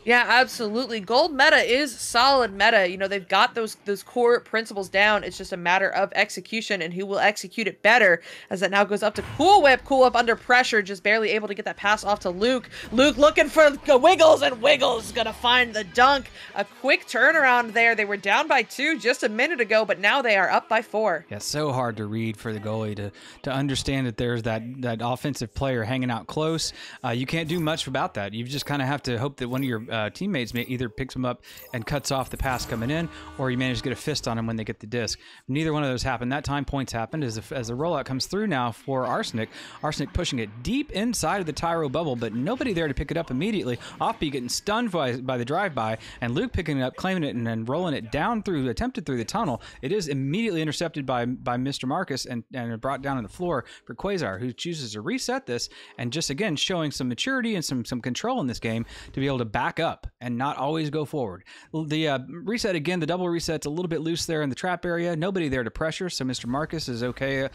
Yeah, absolutely. Gold meta is solid meta. You know, they've got those core principles down. It's just a matter of execution and who will execute it better, as that now goes up to Cool Whip. Cool Whip under pressure, just barely able to get that pass off to Luke. Luke looking for Wiggles, and Wiggles gonna find the dunk. A quick turnaround there. They were down by 2 just a minute ago, but now they are up by 4. Yeah, so hard to read for the goalie to understand that there's that offensive player hanging out close. You can't do much about that. You just kind of have to hope that one of your teammates either picks him up and cuts off the pass coming in, or you manage to get a fist on him when they get the disc. Neither one of those happened. That time points happened as the rollout comes through now for Arsenic. Arsenic pushing it deep inside of the Tyro bubble, but nobody there to pick it up immediately. Offbeat getting stunned by the drive-by, and Luke picking it up, claiming it, and then rolling it down attempted through the tunnel. It is immediately intercepted by Mr. Marcus and brought down on the floor for Quasar, who chooses to reset this and just again showing some maturity and some control in this game to be able to back up and not always go forward. The reset again, the double reset's a little bit loose there in the trap area. Nobody there to pressure, so Mr. Marcus is okay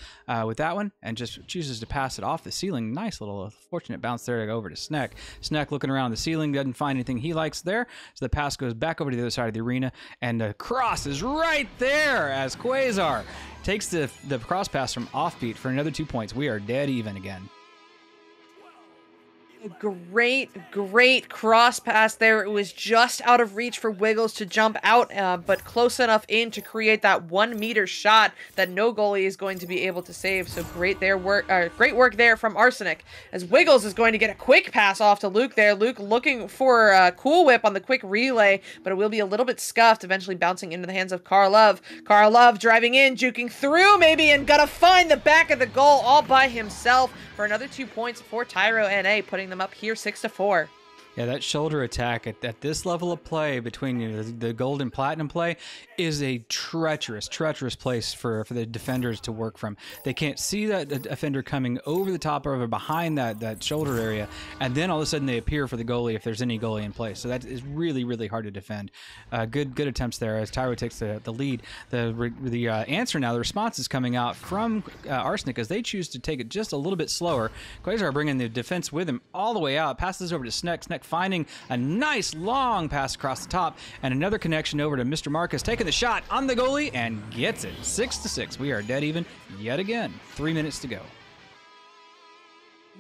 with that one and just chooses to pass it off the ceiling. Nice little fortunate bounce there to go over to Sneck. Sneck looking around the ceiling, doesn't find anything he likes there, so the pass goes back over to the other side of the arena, and the cross is right there as Quasar takes the cross pass from Offbeat for another 2 points. We are dead even again. Great cross pass there. It was just out of reach for Wiggles to jump out, but close enough in to create that 1 meter shot that no goalie is going to be able to save. So great work there from Arsenic, as Wiggles is going to get a quick pass off to Luke there. Luke looking for a Cool Whip on the quick relay, but it will be a little bit scuffed, eventually bouncing into the hands of Karlov. Karlov driving in, juking through maybe, and gonna find the back of the goal all by himself for another 2 points for Tyro NA, putting them up here 6-4. Yeah, that shoulder attack at this level of play between the gold and platinum play is a treacherous place for the defenders to work from. They can't see that defender coming over the top or behind that shoulder area, and then all of a sudden they appear for the goalie if there's any goalie in place. So that is really hard to defend. Good attempts there as Tyro takes the lead. The answer now, the response is coming out from Arsenic as they choose to take it just a little bit slower. Quasar bringing the defense with him all the way out, passes over to Sneck. Sneck finding a nice long pass across the top, and another connection over to Mr. Marcus, taking the shot on the goalie and gets it. 6-6. We are dead even yet again. 3 minutes to go.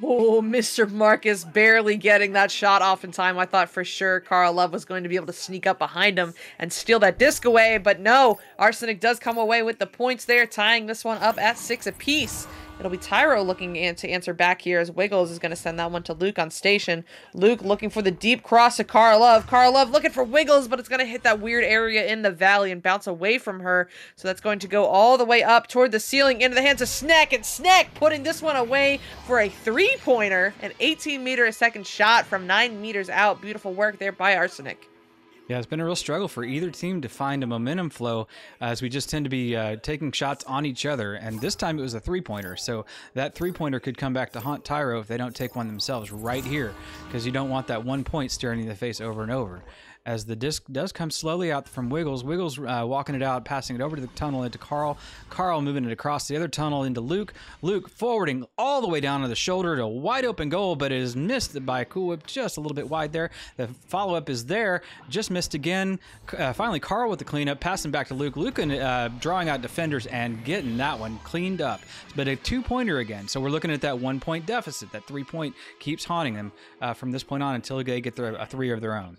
Oh, Mr. Marcus barely getting that shot off in time. I thought for sure Carl Love was going to be able to sneak up behind him and steal that disc away, but no. Arsenic does come away with the points there, tying this one up at 6 apiece. It'll be Tyro looking to answer back here as Wiggles is going to send that one to Luke on station. Luke looking for the deep cross to Karlov. Karlov looking for Wiggles, but it's going to hit that weird area in the valley and bounce away from her. So that's going to go all the way up toward the ceiling into the hands of Sneck. And Sneck putting this one away for a 3-pointer. An 18-meter-a-second shot from 9 meters out. Beautiful work there by Arsenic. Yeah, it's been a real struggle for either team to find a momentum flow, as we just tend to be taking shots on each other. And this time it was a 3-pointer. So that 3-pointer could come back to haunt Tyro if they don't take one themselves right here, because you don't want that 1 point staring in the face over and over. As the disc does come slowly out from Wiggles. Wiggles walking it out, passing it over to the tunnel into Carl. Carl moving it across the other tunnel into Luke. Luke forwarding all the way down to the shoulder to a wide open goal, but it is missed by a Cool Whip just a little bit wide there. The follow-up is there, just missed again. Finally, Carl with the cleanup, passing back to Luke. Luke drawing out defenders and getting that one cleaned up. But a 2-pointer again, so we're looking at that 1-point deficit. That 3-point keeps haunting them from this point on until they get a 3 of their own.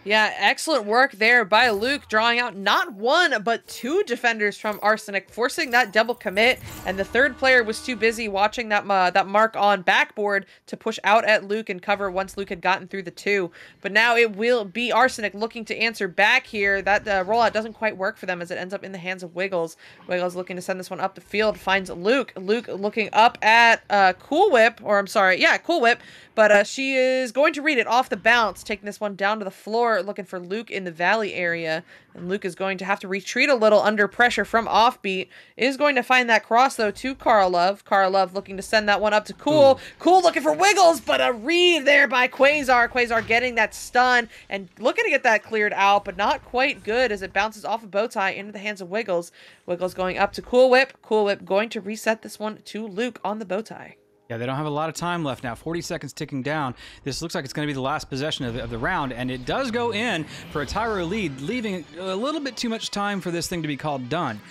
Yeah, excellent work there by Luke, drawing out not 1, but 2 defenders from Arsenic, forcing that double commit, and the third player was too busy watching that mark on backboard to push out at Luke and cover once Luke had gotten through the 2. But now it will be Arsenic looking to answer back here. That rollout doesn't quite work for them as it ends up in the hands of Wiggles. Wiggles looking to send this one up the field, finds Luke. Luke looking up at Cool Whip, Cool Whip, but she is going to read it off the bounce, taking this one down to the floor, looking for Luke in the valley area, and Luke is going to have to retreat a little under pressure from Offbeat. Is going to find that cross though to Karlov. Karlov looking to send that one up to Cool. Cool looking for Wiggles, but a read there by Quasar. Quasar getting that stun and looking to get that cleared out, but not quite good as it bounces off a Bowtie into the hands of Wiggles. Wiggles going up to Cool Whip. Cool Whip going to reset this one to Luke on the Bowtie. Yeah, they don't have a lot of time left now. 40 seconds ticking down. This looks like it's going to be the last possession of the round, and it does go in for a Tyro lead, leaving a little bit too much time for this thing to be called done.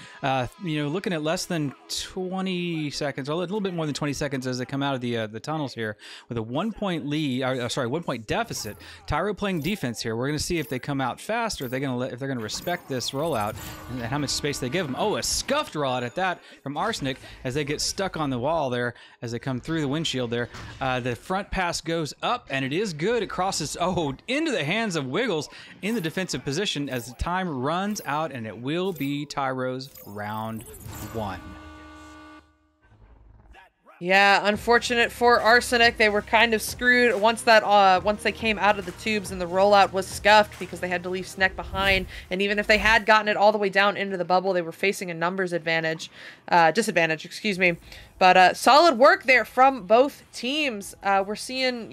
Looking at less than 20 seconds, or a little bit more than 20 seconds as they come out of the tunnels here with a 1-point lead. 1-point deficit. Tyro playing defense here. We're going to see if they come out fast or if they're going to respect this rollout and how much space they give them. Oh, a scuffed rollout at that from Arsenic as they get stuck on the wall there as they come through the windshield there. The front pass goes up, and it is good. It crosses, into the hands of Wiggles in the defensive position as the time runs out, and it will be Tyro's round 1. Yeah, unfortunate for Arsenic. They were kind of screwed once they came out of the tubes and the rollout was scuffed because they had to leave Sneck behind. And even if they had gotten it all the way down into the bubble, they were facing a numbers disadvantage, excuse me. But solid work there from both teams. We're seeing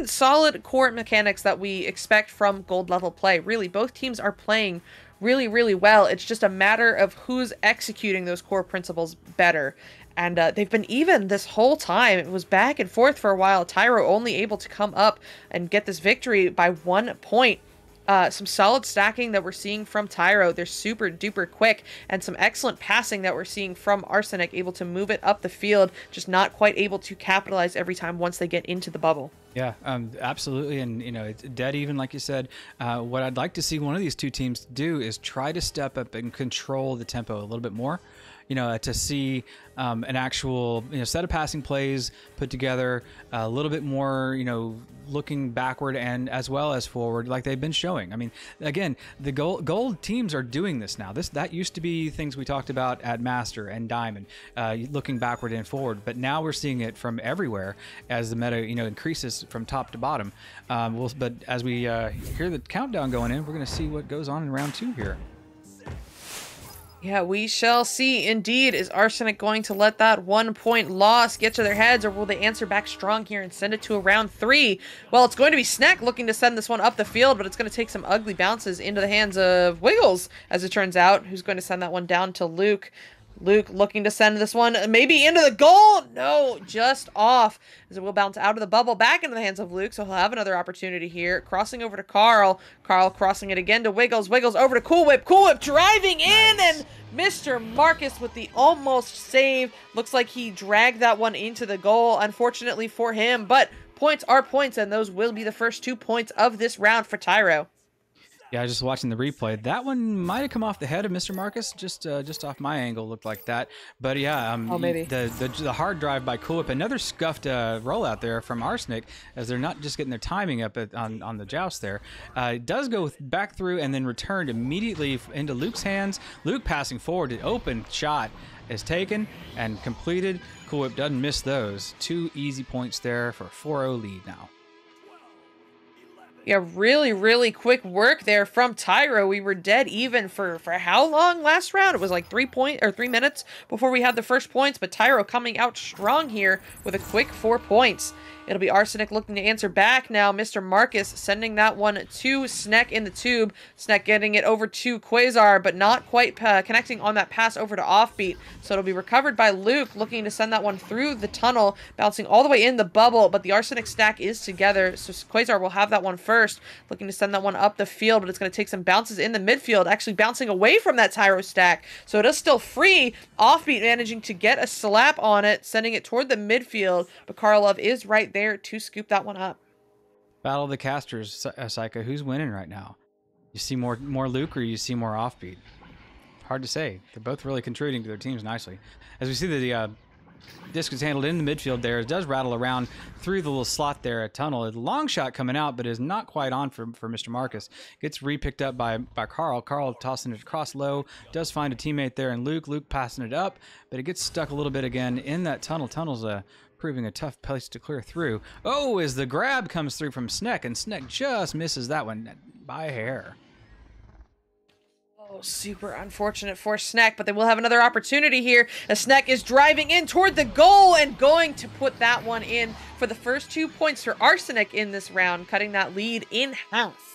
solid core mechanics that we expect from gold level play. Really, both teams are playing really, really well. It's just a matter of who's executing those core principles better. And they've been even this whole time. It was back and forth for a while. Tyro only able to come up and get this victory by 1 point. Some solid stacking that we're seeing from Tyro. They're super duper quick, and some excellent passing that we're seeing from Arsenic, able to move it up the field, just not quite able to capitalize every time once they get into the bubble. Yeah, absolutely. And, it's dead even, like you said. What I'd like to see one of these two teams do is try to step up and control the tempo a little bit more. To see an actual, set of passing plays put together, a little bit more, looking backward and as well as forward, like they've been showing. I mean, again, the gold teams are doing this now. That used to be things we talked about at Master and Diamond, looking backward and forward. But now we're seeing it from everywhere as the meta, increases from top to bottom. But as we hear the countdown going in, we're going to see what goes on in round 2 here. Yeah, we shall see. Indeed, is Arsenic going to let that 1 point loss get to their heads, or will they answer back strong here and send it to a round 3? Well, it's going to be Snack looking to send this one up the field, but it's going to take some ugly bounces into the hands of Wiggles, as it turns out, who's going to send that one down to Luke. Luke looking to send this one maybe into the goal. No, just off, as it will bounce out of the bubble back into the hands of Luke, so he'll have another opportunity here. Crossing over to Carl. Carl crossing it again to Wiggles. Wiggles over to Cool Whip. Cool Whip driving in, and Mr. Marcus with the almost save. Looks like he dragged that one into the goal, unfortunately for him, but points are points, and those will be the first 2 points of this round for Tyro. Yeah, just watching the replay. That one might have come off the head of Mr. Marcus, just off my angle, looked like that. But yeah, maybe the hard drive by Cool Whip, another scuffed rollout there from Arsenic, as they're not just getting their timing up on the joust there. It does go back through and then returned immediately into Luke's hands. Luke passing forward, an open shot is taken and completed. Cool Whip doesn't miss those. 2 easy points there for a 4-0 lead now. Yeah, really, really quick work there from Tyro. We were dead even for how long last round? It was like 3 minutes before we had the first points, but Tyro coming out strong here with a quick 4 points. It'll be Arsenic looking to answer back now. Mr. Marcus sending that one to Sneck in the tube. Sneck getting it over to Quasar, but not quite connecting on that pass over to Offbeat. So it'll be recovered by Luke, looking to send that one through the tunnel, bouncing all the way in the bubble, but the Arsenic stack is together, so Quasar will have that one first, looking to send that one up the field, but it's going to take some bounces in the midfield, actually bouncing away from that Tyro stack, so it is still free. Offbeat managing to get a slap on it, sending it toward the midfield, but Karlov is right there to scoop that one up. Battle of the casters, Psycho. Who's winning right now? You see more Luke, or you see more Offbeat? Hard to say. They're both really contributing to their teams nicely. As we see the disc is handled in the midfield there, it does rattle around through the little slot there at tunnel. A long shot coming out, but is not quite on for Mr. Marcus. Gets re-picked up by Carl. Carl tossing it across low, does find a teammate there, and Luke passing it up, but it gets stuck a little bit again in that tunnel. Tunnel's proving a tough place to clear through. Oh, as the grab comes through from Sneck, and Sneck just misses that one by a hair. Oh, super unfortunate for Sneck, but they will have another opportunity here. As Sneck is driving in toward the goal and going to put that one in for the first 2 points for Arsenic in this round, cutting that lead in half.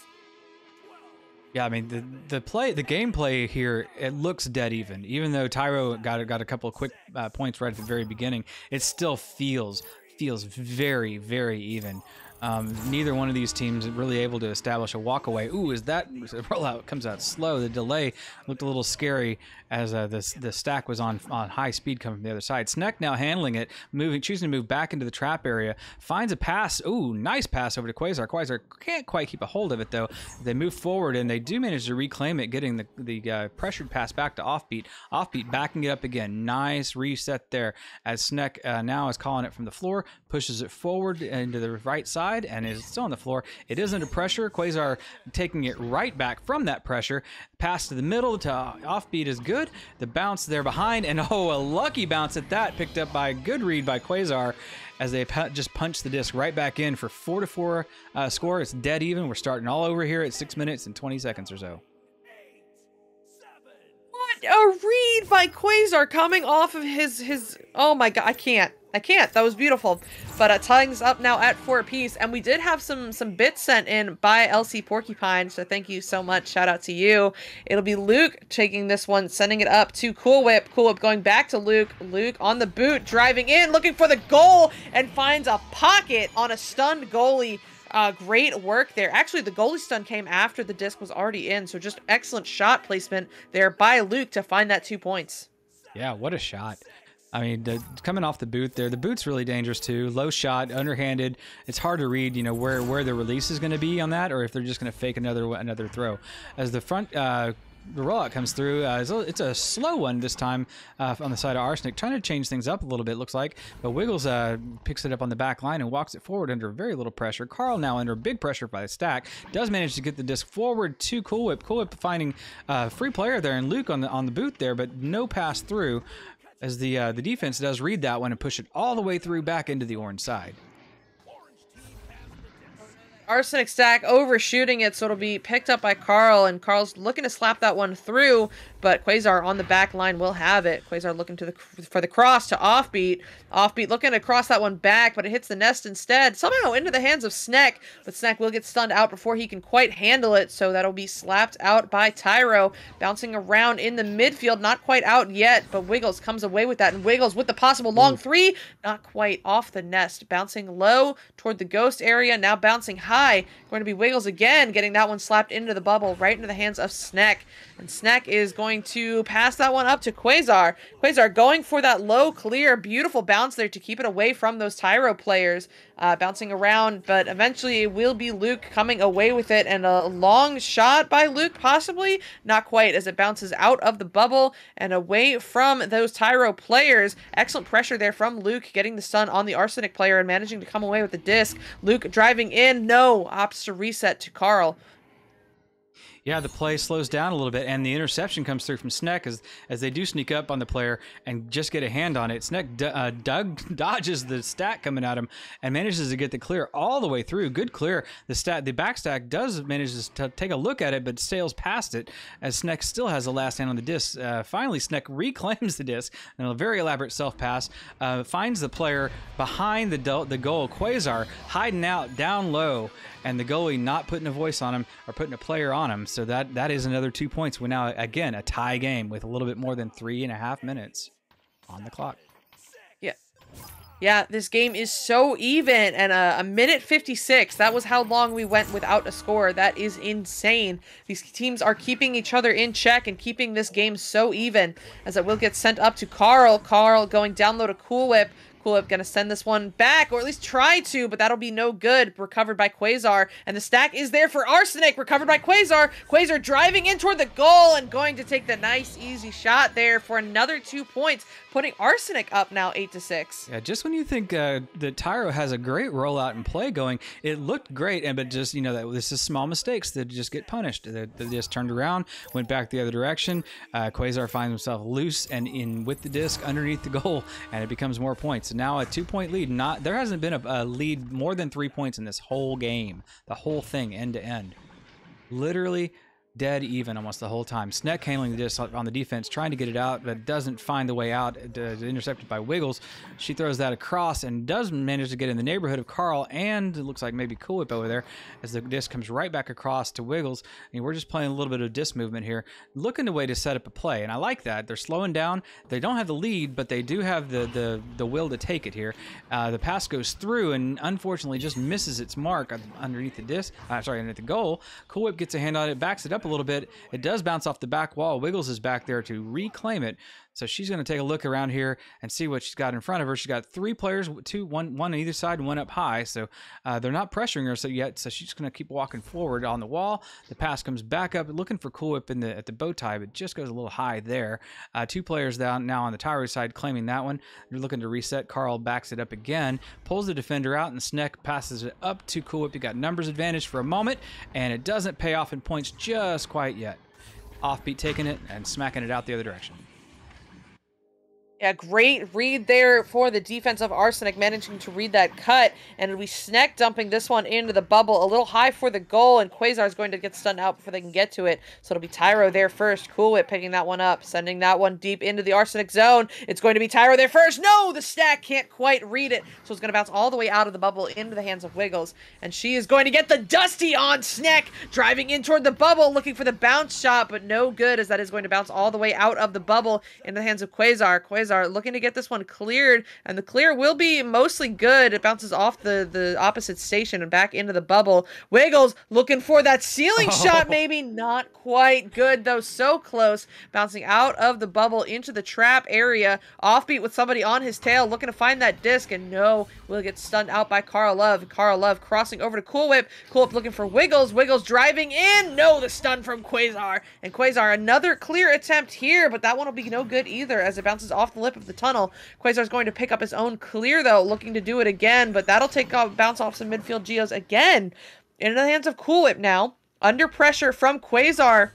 Yeah, I mean, the gameplay here, it looks dead even though Tyro got a couple of quick points right at the very beginning. It still feels very, very even. Neither one of these teams really able to establish a walkaway. Ooh, the rollout comes out slow. The delay looked a little scary as the stack was on high speed coming from the other side. Sneck now handling it, choosing to move back into the trap area, finds a pass. Ooh, nice pass over to Quasar. Quasar can't quite keep a hold of it though. They move forward and they do manage to reclaim it, getting the pressured pass back to Offbeat. Offbeat backing it up again. Nice reset there as Sneck now is calling it from the floor, pushes it forward into the right side, and is still on the floor. It is under pressure. Quasar taking it right back from that pressure. Pass to the middle to Offbeat is good. The bounce there behind, and oh, a lucky bounce at that, picked up by a good read by Quasar as they just punch the disc right back in for 4-4 score. It's dead even. We're starting all over here at 6 minutes and 20 seconds or so. What a read by Quasar coming off of his oh my god, I can't. That was beautiful. But tying us up now at 4 apiece, and we did have some bits sent in by LC Porcupine, so thank you so much. Shout out to you. It'll be Luke taking this one, sending it up to Cool Whip. Cool Whip going back to Luke. Luke on the boot, driving in, looking for the goal, and finds a pocket on a stunned goalie. Great work there. Actually, the goalie stun came after the disc was already in, so just excellent shot placement there by Luke to find that 2 points. Yeah, what a shot. I mean, coming off the boot there, the boot's really dangerous too. Low shot, underhanded. It's hard to read, you know, where the release is going to be on that, or if they're just going to fake another throw. As the front the rollout comes through, it's a slow one this time on the side of Arsenic, trying to change things up a little bit, looks like. But Wiggles picks it up on the back line and walks it forward under very little pressure. Carl now under big pressure by the stack, does manage to get the disc forward to Cool Whip. Cool Whip finding a free player there and Luke on the boot there, but no pass through, as the defense does read that one and push it all the way through back into the orange side. Arsenic stack overshooting it, so it'll be picked up by Carl, and Carl's looking to slap that one through, but Quasar on the back line will have it. Quasar looking for the cross to Offbeat. Offbeat looking to cross that one back, but it hits the nest instead. Somehow into the hands of Sneck, but Sneck will get stunned out before he can quite handle it, so that'll be slapped out by Tyro. Bouncing around in the midfield, not quite out yet, but Wiggles comes away with that, and Wiggles with the possible long three, not quite off the nest. Bouncing low toward the ghost area, now bouncing high. Going to be Wiggles again, getting that one slapped into the bubble, right into the hands of Sneck. And Sneck is going to pass that one up to Quasar. Quasar going for that low clear, beautiful bounce there to keep it away from those Tyro players. Bouncing around, but eventually it will be Luke coming away with it, and a long shot by Luke, possibly? Not quite, as it bounces out of the bubble and away from those Tyro players. Excellent pressure there from Luke, getting the stun on the Arsenic player and managing to come away with the disc. Luke driving in, no, opts to reset to Carl. Yeah, the play slows down a little bit, and the interception comes through from Sneck as they do sneak up on the player and just get a hand on it. Sneck dodges the stack coming at him and manages to get the clear all the way through. Good clear. The back stack does manage to take a look at it, but sails past it as Sneck still has the last hand on the disc. Finally, Sneck reclaims the disc in a very elaborate self-pass, finds the player behind the goal, Quasar, hiding out down low, and the goalie not putting a voice on him or putting a player on him. So that is another 2 points. We're now, again, a tie game with a little bit more than 3.5 minutes on the clock. Yeah, this game is so even, and a minute 56. That was how long we went without a score. That is insane. These teams are keeping each other in check and keeping this game so even, as it will get sent up to Carl. Carl going down low to Cool Whip. Cool Whip gonna send this one back, or at least try to, but that'll be no good. Recovered by Quasar, and the stack is there for Arsenic. Recovered by Quasar. Quasar driving in toward the goal and going to take the nice, easy shot there for another 2 points, putting Arsenic up now 8-6. Yeah, just when you think that Tyro has a great rollout and play going, it looked great, but just, you know, that this is small mistakes that just get punished. They just turned around, went back the other direction. Quasar finds himself loose and in with the disc underneath the goal, and it becomes more points. So now a 2-point lead. There hasn't been a lead more than 3 points in this whole game, the whole thing, end to end. Literally dead even almost the whole time. Sneck handling the disc on the defense, trying to get it out, but doesn't find the way out. Intercepted by Wiggles. She throws that across and does manage to get in the neighborhood of Carl, and it looks like maybe Cool Whip over there as the disc comes right back across to Wiggles. And we're just playing a little bit of disc movement here, looking a way to set up a play, and I like that. They're slowing down. They don't have the lead, but they do have the will to take it here. The pass goes through and unfortunately just misses its mark underneath the disc. Underneath the goal. Cool Whip gets a hand on it, backs it up a little bit. It does bounce off the back wall. Wiggles is back there to reclaim it. So she's going to take a look around here and see what she's got in front of her. She's got 3 players, one on either side and one up high. So they're not pressuring her yet. So she's just going to keep walking forward on the wall. The pass comes back up, looking for Cool Whip at the bow tie, but just goes a little high there. 2 players down now on the Tyro side, claiming that one. They're looking to reset. Carl backs it up again, pulls the defender out, and Sneck passes it up to Cool Whip. You got numbers advantage for a moment, and it doesn't pay off in points just quite yet. Offbeat taking it and smacking it out the other direction. Yeah, great read there for the defense of Arsenic, managing to read that cut, and we Sneck dumping this one into the bubble, a little high for the goal, and Quasar is going to get stunned out before they can get to it, so it'll be Tyro there first. Cool Whip picking that one up, sending that one deep into the Arsenic zone. It's going to be Tyro there first. No, the stack can't quite read it, so it's going to bounce all the way out of the bubble into the hands of Wiggles, and she is going to get the Dusty on Sneck, driving in toward the bubble, looking for the bounce shot, but no good, as that is going to bounce all the way out of the bubble in the hands of Quasar. Quasar looking to get this one cleared, and the clear will be mostly good. It bounces off the opposite station and back into the bubble. Wiggles looking for that ceiling shot, maybe not quite good though, so close, bouncing out of the bubble into the trap area. Offbeat with somebody on his tail, looking to find that disc, and no, will get stunned out by Carl Love. Carl Love crossing over to Cool Whip. Cool Whip looking for Wiggles. Wiggles driving in. No, the stun from Quasar, and Quasar another clear attempt here, but that one will be no good either as it bounces off the lip of the tunnel. Quasar's going to pick up his own clear though, looking to do it again, but that'll take bounce off some midfield geos again. Into the hands of Cool Whip now, under pressure from Quasar,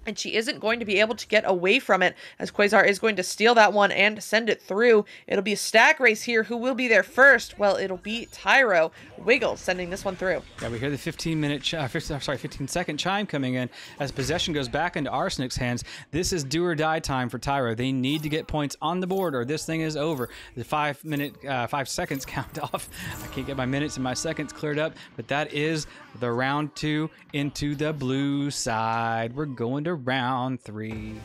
and she isn't going to be able to get away from it, as Quasar is going to steal that one and send it through. It'll be a stack race here. Who will be there first? Well, it'll be Tyro. Wiggles sending this one through. Yeah, we hear the 15-second chime coming in as possession goes back into Arsenic's hands. This is do or die time for Tyro. They need to get points on the board or this thing is over. The 5 seconds count off. I can't get my minutes and my seconds cleared up, but that is the round 2 into the blue side. We're going to round 3.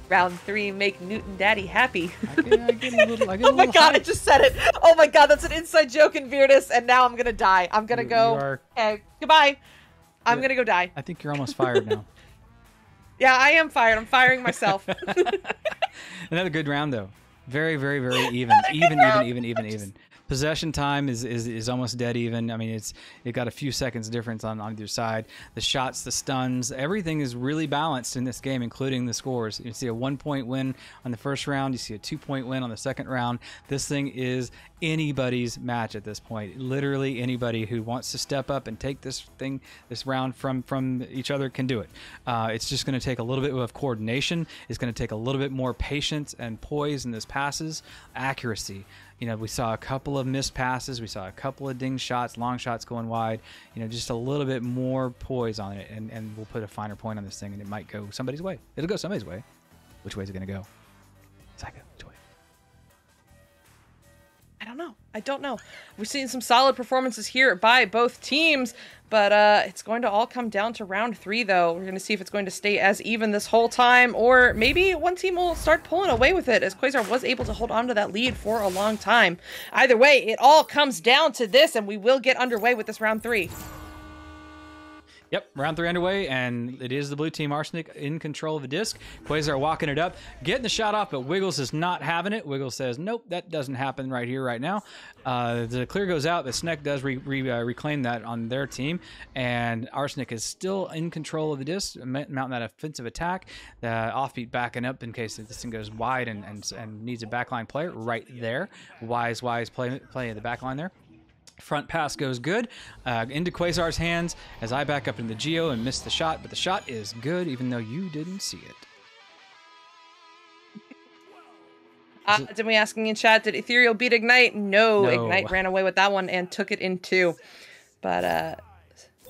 Round 3, make Newton Daddy happy. I get a little oh my god, I just said it. Oh my god, that's an inside joke in Virdis, and now I'm gonna die. I'm gonna go. Okay, goodbye. I'm gonna go die. I think you're almost fired now. Yeah, I am fired. I'm firing myself. Another good round though. Very, very, very even. Even. Possession time is almost dead even. I mean, it got a few seconds difference on either side. The shots, the stuns, everything is really balanced in this game, including the scores. You see a 1-point win on the first round. You see a 2-point win on the second round. This thing is anybody's match at this point. Literally anybody who wants to step up and take this round from each other can do it. It's just going to take a little bit of coordination. It's going to take a little bit more patience and poise in this passes, accuracy. You know, we saw a couple of missed passes. We saw a couple of ding shots, long shots going wide. You know, just a little bit more poise on it, and we'll put a finer point on this thing, and it might go somebody's way. It'll go somebody's way. Which way is it going to go? Psycho, which way? I don't know. We're seeing some solid performances here by both teams, but it's going to all come down to round 3, though. We're going to see if it's going to stay as even this whole time, or maybe one team will start pulling away with it, as Quasar was able to hold on to that lead for a long time. Either way, it all comes down to this, and we will get underway with this round 3. Yep, round 3 underway, and it is the blue team Arsenic in control of the disc. Quasar walking it up, getting the shot off, but Wiggles is not having it. Wiggles says, nope, that doesn't happen right here, right now. The clear goes out, but Sneck does reclaim that on their team, and Arsenic is still in control of the disc, mounting that offensive attack. The offbeat backing up in case this thing goes wide and needs a backline player right there. Wise playing the backline there. Front pass goes good into Quasar's hands as I back up in the Geo and miss the shot, but the shot is good even though you didn't see it. Did we asking in chat, did Ethereal beat Ignite? No, Ignite ran away with that one and took it in 2. But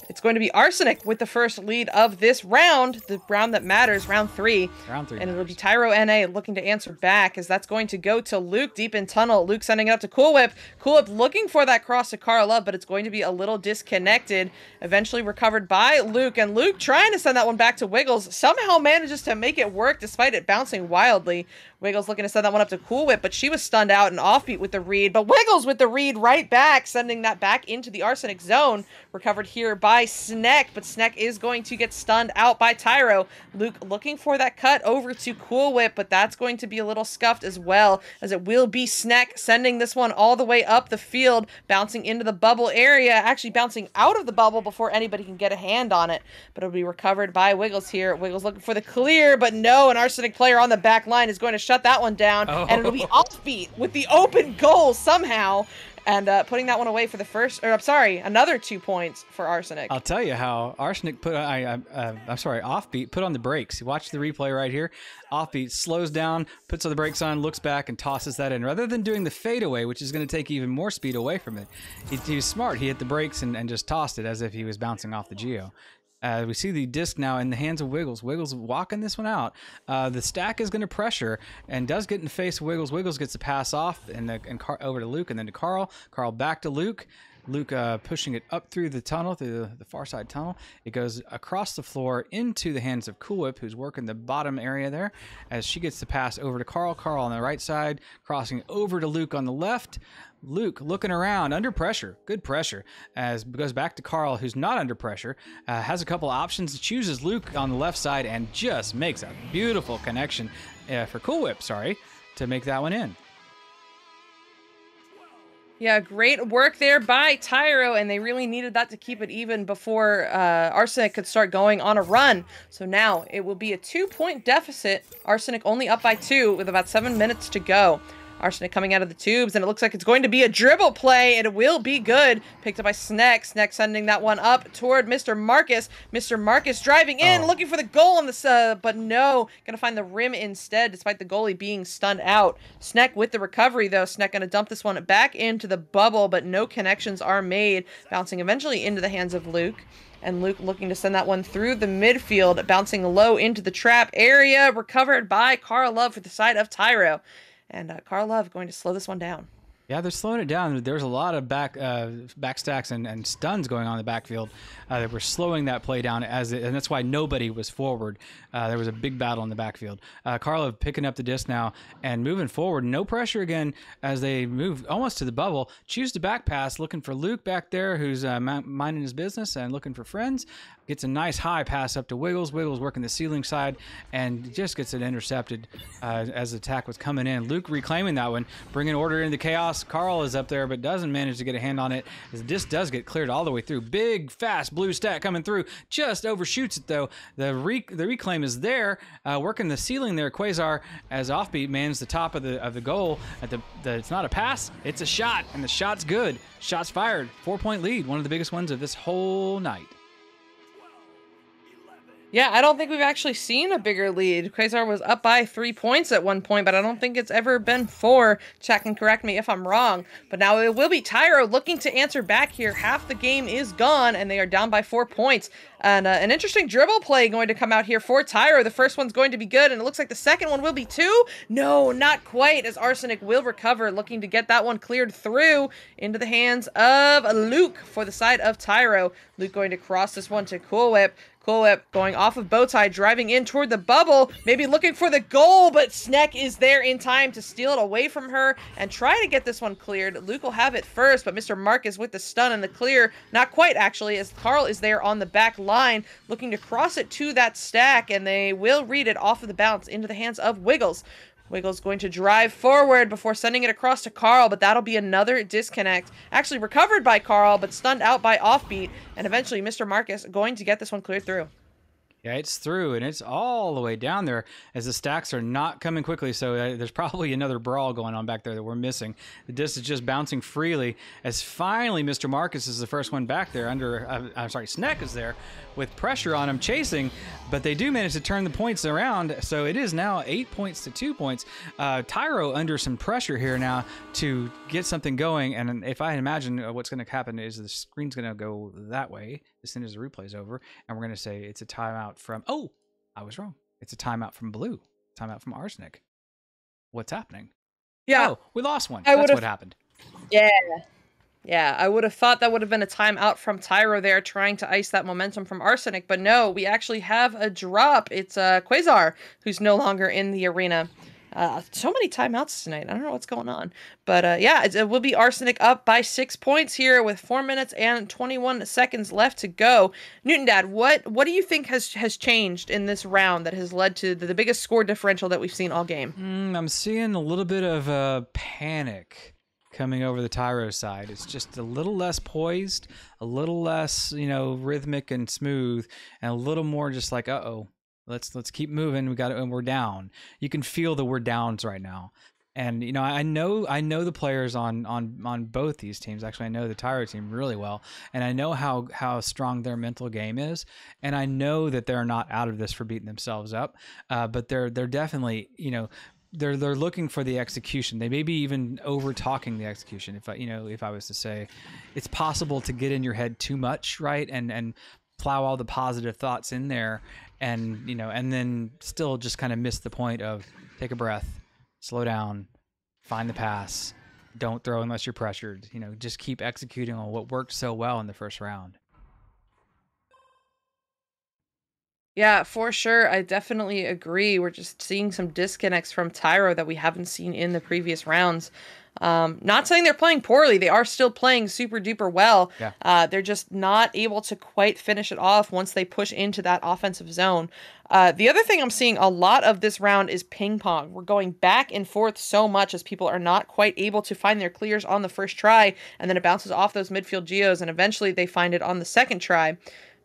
it's going to be Arsenic with the first lead of this round, the round that matters, round 3. Round 3. And it'll be Tyro NA looking to answer back, as that's going to go to Luke deep in tunnel. Luke sending it up to Cool Whip. Cool Whip looking for that cross to Carl Love, but it's going to be a little disconnected. Eventually recovered by Luke, and Luke trying to send that one back to Wiggles. Somehow manages to make it work despite it bouncing wildly. Wiggles looking to send that one up to Cool Whip, but she was stunned out and offbeat with the read. But Wiggles with the read right back, sending that back into the Arsenic zone. Recovered here by Sneck, but Sneck is going to get stunned out by Tyro. Luke looking for that cut over to Cool Whip, but that's going to be a little scuffed as well, as it will be Sneck sending this one all the way up the field, bouncing into the bubble area, actually bouncing out of the bubble before anybody can get a hand on it. But it'll be recovered by Wiggles here. Wiggles looking for the clear, but no, an Arsenic player on the back line is going to shut that one down, and it'll be offbeat with the open goal somehow, and putting that one away for the first, or I'm sorry, another 2 points for Arsenic. I'll tell you how Arsenic put, Offbeat put on the brakes. You watch the replay right here. Offbeat slows down, puts on the brakes on, looks back, and tosses that in. Rather than doing the fadeaway, which is going to take even more speed away from it, he was smart. He hit the brakes and just tossed it as if he was bouncing off the Geo. We see the disc now in the hands of Wiggles. Wiggles walking this one out. The stack is going to pressure and does get in the face of Wiggles. Wiggles gets the pass off and over to Luke and then to Carl. Carl back to Luke. Luke pushing it up through the tunnel, through the far side tunnel. It goes across the floor into the hands of Cool Whip, who's working the bottom area there, as she gets the pass over to Carl. Carl on the right side, crossing over to Luke on the left. Luke looking around, under pressure, good pressure, as it goes back to Carl, who's not under pressure, has a couple options, chooses Luke on the left side, and just makes a beautiful connection for Cool Whip, to make that one in. Yeah, great work there by Tyro, and they really needed that to keep it even before Arsenic could start going on a run. So now it will be a 2-point deficit. Arsenic only up by 2 with about 7 minutes to go. Arsenic coming out of the tubes, and it looks like it's going to be a dribble play, and it will be good. Picked up by Sneck. Sneck sending that one up toward Mr. Marcus. Mr. Marcus driving in, looking for the goal on this, but no. Gonna find the rim instead, despite the goalie being stunned out. Sneck with the recovery, though. Sneck gonna dump this one back into the bubble, but no connections are made. Bouncing eventually into the hands of Luke. And Luke looking to send that one through the midfield, bouncing low into the trap area. Recovered by Carl Love for the side of Tyro. And Carl Love going to slow this one down. Yeah, they're slowing it down. There's a lot of back stacks and stuns going on in the backfield. They were slowing that play down, and that's why nobody was forward. There was a big battle in the backfield. Carl Love picking up the disc now and moving forward. No pressure again as they move almost to the bubble. Choose the back pass, looking for Luke back there, who's minding his business and looking for friends. Gets a nice high pass up to Wiggles. Wiggles working the ceiling side and just gets it intercepted as the attack was coming in. Luke reclaiming that one, bringing order into chaos. Carl is up there but doesn't manage to get a hand on it as the disc does get cleared all the way through. Big, fast blue stack coming through. Just overshoots it though. The reclaim is there, working the ceiling there. Quasar as Offbeat mans the top of the goal. It's not a pass, it's a shot, and the shot's good. Shots fired. 4-point lead, one of the biggest ones of this whole night. Yeah, I don't think we've actually seen a bigger lead. Quasar was up by 3 points at one point, but I don't think it's ever been 4. Chat can correct me if I'm wrong. But now it will be Tyro looking to answer back here. Half the game is gone, and they are down by 4 points. And an interesting dribble play going to come out here for Tyro. The first one's going to be good, and it looks like the second one will be too. No, not quite, as Arsenic will recover, looking to get that one cleared through into the hands of Luke for the side of Tyro. Luke going to cross this one to Cool Whip. Cool Whip going off of Bowtie, driving in toward the bubble, maybe looking for the goal, but Sneck is there in time to steal it away from her and try to get this one cleared. Luke will have it first, but Mr. Marcus with the stun and the clear, not quite actually, as Carl is there on the back line, looking to cross it to that stack, and they will read it off of the bounce into the hands of Wiggles. Wiggles going to drive forward before sending it across to Carl, but that'll be another disconnect. Actually recovered by Carl, but stunned out by Offbeat, and eventually Mr. Marcus going to get this one cleared through. Yeah, it's through, and it's all the way down there as the stacks are not coming quickly, so there's probably another brawl going on back there that we're missing. The disc is just bouncing freely as finally Mr. Marcus is the first one back there Sneck is there with pressure on him chasing, but they do manage to turn the points around, so it is now 8 points to 2 points. Tyro under some pressure here now to get something going, and if I imagine what's going to happen is the screen's going to go that way. The as soon as the replay's over, and we're going to say it's a timeout from. Oh, I was wrong. It's a timeout from Blue. Timeout from Arsenic. What's happening? Yeah. Oh, we lost one. I That's would've- what happened. Yeah. Yeah, I would have thought that would have been a timeout from Tyro there trying to ice that momentum from Arsenic, but no, we actually have a drop. It's Quasar who's no longer in the arena. So many timeouts tonight. I don't know what's going on. But yeah, it will be Arsenic up by 6 points here with 4 minutes and 21 seconds left to go. Newton Dad, what do you think has changed in this round that has led to the biggest score differential that we've seen all game? I'm seeing a little bit of panic coming over the Tyro side. It's just a little less poised, a little less, rhythmic and smooth, and a little more just like, uh-oh, let's keep moving. And we're down. You can feel the we're downs right now. And I know the players on both these teams. Actually, I know the Tyro team really well, and I know how strong their mental game is, and I know that they're not out of this for beating themselves up. But they're definitely, they're looking for the execution. They may be even over talking the execution. If I was to say, it's possible to get in your head too much, right? And plow all the positive thoughts in there, and then still just kind of miss the point of take a breath, slow down, find the pass, don't throw unless you're pressured. Just keep executing on what worked so well in the first round. Yeah, for sure. I definitely agree. We're just seeing some disconnects from Tyro that we haven't seen in the previous rounds. Not saying they're playing poorly. They are still playing super duper well. Yeah. They're just not able to quite finish it off once they push into that offensive zone. The other thing I'm seeing a lot of this round is ping pong. We're going back and forth so much as people are not quite able to find their clears on the first try, and then it bounces off those midfield geos, and eventually they find it on the second try.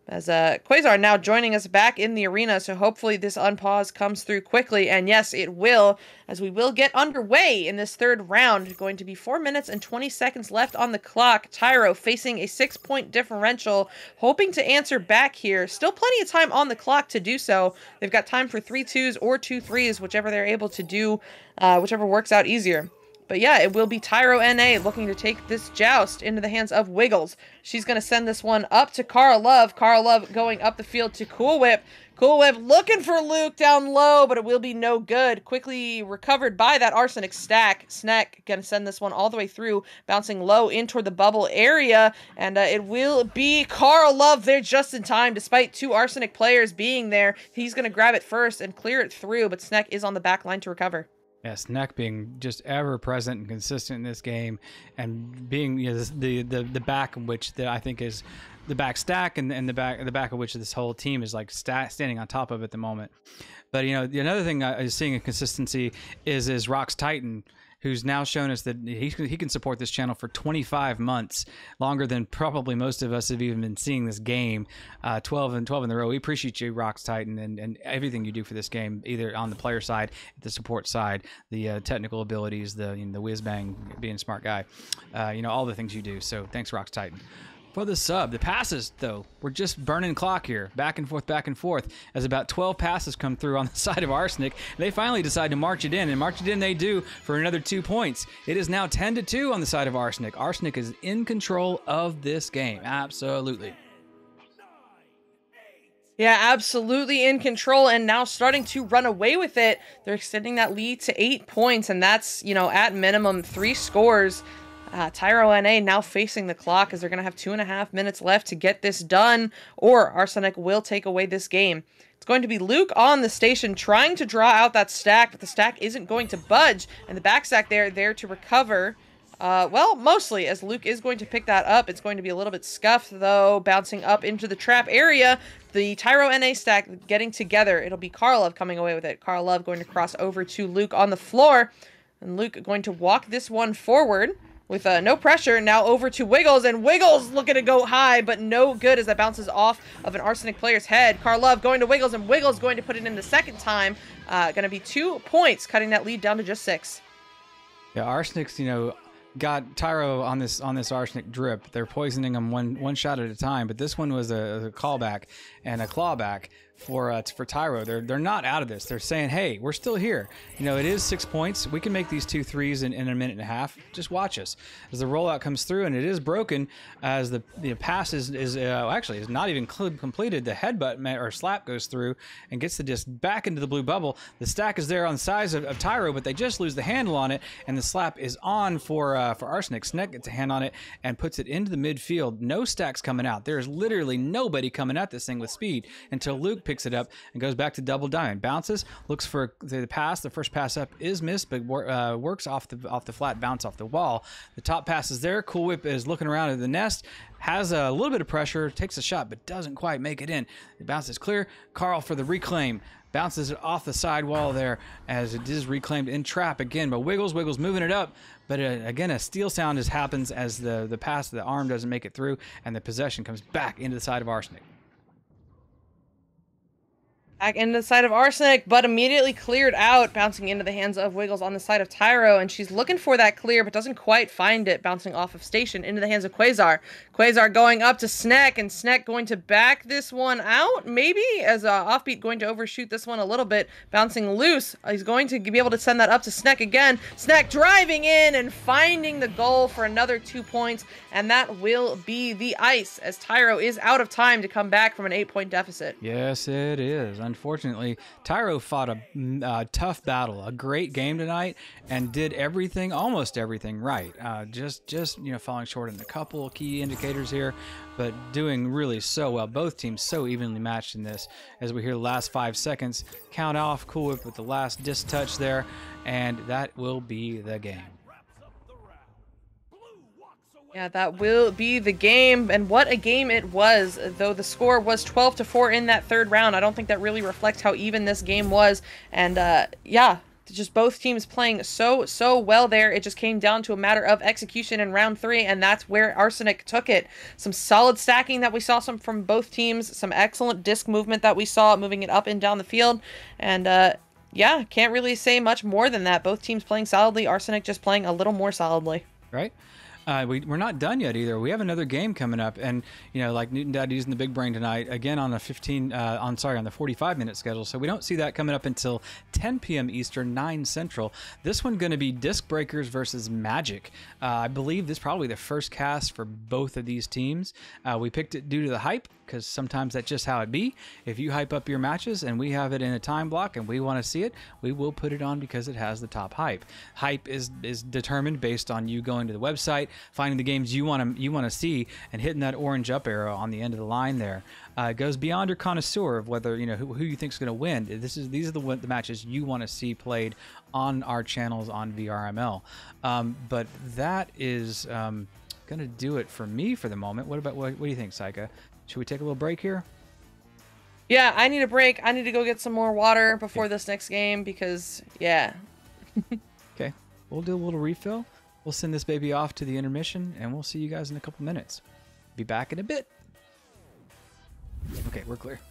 As Quasar now joining us back in the arena, so hopefully this unpause comes through quickly, and yes, it will, as we will get underway in this third round. Going to be 4 minutes and 20 seconds left on the clock. Tyro facing a 6-point differential, hoping to answer back here. Still plenty of time on the clock to do so. They've got time for 3 2s or 2 3s, whichever they're able to do, whichever works out easier. But yeah, it will be Tyro NA looking to take this joust into the hands of Wiggles. She's going to send this one up to Cara Love. Cara Love going up the field to Cool Whip. Cool Whip looking for Luke down low, but it will be no good. Quickly recovered by that Arsenic stack. Snack going to send this one all the way through, bouncing low in toward the bubble area. And it will be Cara Love there just in time, despite 2 Arsenic players being there. He's going to grab it first and clear it through, but Snack is on the back line to recover. Yes, Neck being just ever present and consistent in this game, and being the back of which I think is the back stack, and the back of which this whole team is like standing on top of at the moment. But the another thing I is seeing a consistency is Rock's Titan, who's now shown us that he can support this channel for 25 months, longer than probably most of us have even been seeing this game. 12 in a row. We appreciate you, Rock's Titan, and everything you do for this game, either on the player side, the support side, the technical abilities, the whiz bang, being a smart guy, all the things you do. So thanks, Rock's Titan. For the sub, the passes, though, we're just burning clock here, back and forth, as about 12 passes come through on the side of Arsenic. They finally decide to march it in, and march it in they do for another 2 points. It is now 10-2 on the side of Arsenic. Arsenic is in control of this game, absolutely. Yeah, absolutely in control, and now starting to run away with it. They're extending that lead to 8 points, and that's, at minimum 3 scores. Tyro NA now facing the clock as they're going to have 2.5 minutes left to get this done, or Arsenic will take away this game. It's going to be Luke on the station trying to draw out that stack, but the stack isn't going to budge, and the back stack there to recover. Well, mostly, as Luke is going to pick that up. It's going to be a little bit scuffed, though, bouncing up into the trap area. The Tyro NA stack getting together. It'll be Karlov coming away with it. Karlov going to cross over to Luke on the floor, and Luke going to walk this one forward. With no pressure, now over to Wiggles, and Wiggles looking to go high, but no good as that bounces off of an Arsenic player's head. Karlov going to Wiggles, and Wiggles going to put it in the second time. Going to be 2 points, cutting that lead down to just 6. Yeah, Arsenic's, got Tyro on this Arsenic drip. They're poisoning him one shot at a time, but this one was a callback and a clawback for Tyro. They're not out of this. They're saying, hey, we're still here. You know, it is 6 points. We can make these 2 threes in a minute and a half. Just watch us as the rollout comes through, and it is broken as the pass is actually is not even completed. The headbutt or slap goes through and gets the disc back into the blue bubble. The stack is there on the size of Tyro, but they just lose the handle on it, and the slap is on for Arsenic. Snek gets a hand on it and puts it into the midfield. No stacks coming out. There is literally nobody coming at this thing with speed until Luke picks it up and goes back to double diamond. Bounces, looks for the pass. The first pass up is missed, but works off the flat bounce off the wall. The top pass is there. Cool Whip is looking around at the nest, has a little bit of pressure, takes a shot, but doesn't quite make it in. The bounce is clear. Carl for the reclaim. Bounces it off the side wall there as it is reclaimed in trap again, but Wiggles moving it up. But again, a steal sound happens as the pass, the arm doesn't make it through, and the possession comes back into the side of Arsenic. Back into the side of Arsenic, but immediately cleared out, bouncing into the hands of Wiggles on the side of Tyro, and she's looking for that clear, but doesn't quite find it, bouncing off of Station into the hands of Quasar. Quasar going up to Snek, and Snek going to back this one out, maybe, as Offbeat going to overshoot this one a little bit, bouncing loose. He's going to be able to send that up to Snek again. Snek driving in and finding the goal for another 2 points, and that will be the ice, as Tyro is out of time to come back from an 8-point deficit. Yes, it is. Unfortunately, Tyro fought a tough battle, a great game tonight, and did everything, almost everything right. Just falling short in a couple of key indicators here, but doing really so well. Both teams so evenly matched in this. As we hear the last 5 seconds count off, Cool Whip with the last disc touch there, and that will be the game. Yeah, that will be the game, and what a game it was, though the score was 12-4 in that third round. I don't think that really reflects how even this game was, and yeah, just both teams playing so well there. It just came down to a matter of execution in round 3, and that's where Arsenic took it. Some solid stacking that we saw from both teams, some excellent disc movement that we saw, moving it up and down the field, and yeah, can't really say much more than that. Both teams playing solidly, Arsenic just playing a little more solidly. Right? We're not done yet either. We have another game coming up, and like Newton Dad using the big brain tonight again on the 45-minute schedule. So we don't see that coming up until 10 p.m. Eastern, 9 Central. This one going to be Disc Breakers versus Magic. I believe this is probably the first cast for both of these teams. We picked it due to the hype, because sometimes that's just how it be. If you hype up your matches and we have it in a time block and we want to see it, we will put it on because it has the top hype. Hype is determined based on you going to the website, finding the games you want to see, and hitting that orange up arrow on the end of the line there. It goes beyond your connoisseur of whether who you think is going to win. These are the matches you want to see played on our channels on VRML. But that is going to do it for me for the moment. What do you think, Psycha? Should we take a little break here? Yeah, I need a break. I need to go get some more water before this next game because, yeah. Okay, we'll do a little refill. We'll send this baby off to the intermission, and we'll see you guys in a couple minutes. Be back in a bit. Okay, we're clear.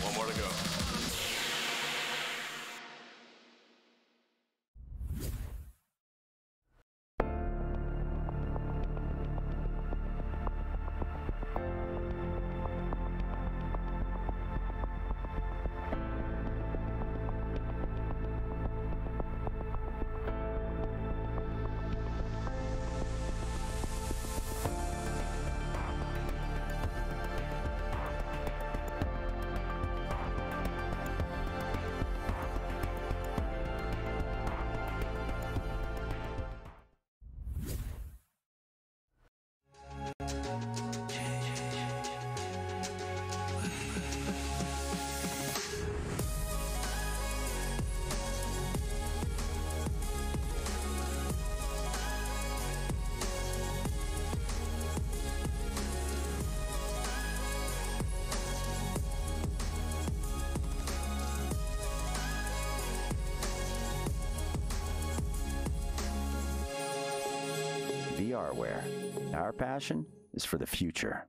One more to go. VRware. Our passion is for the future.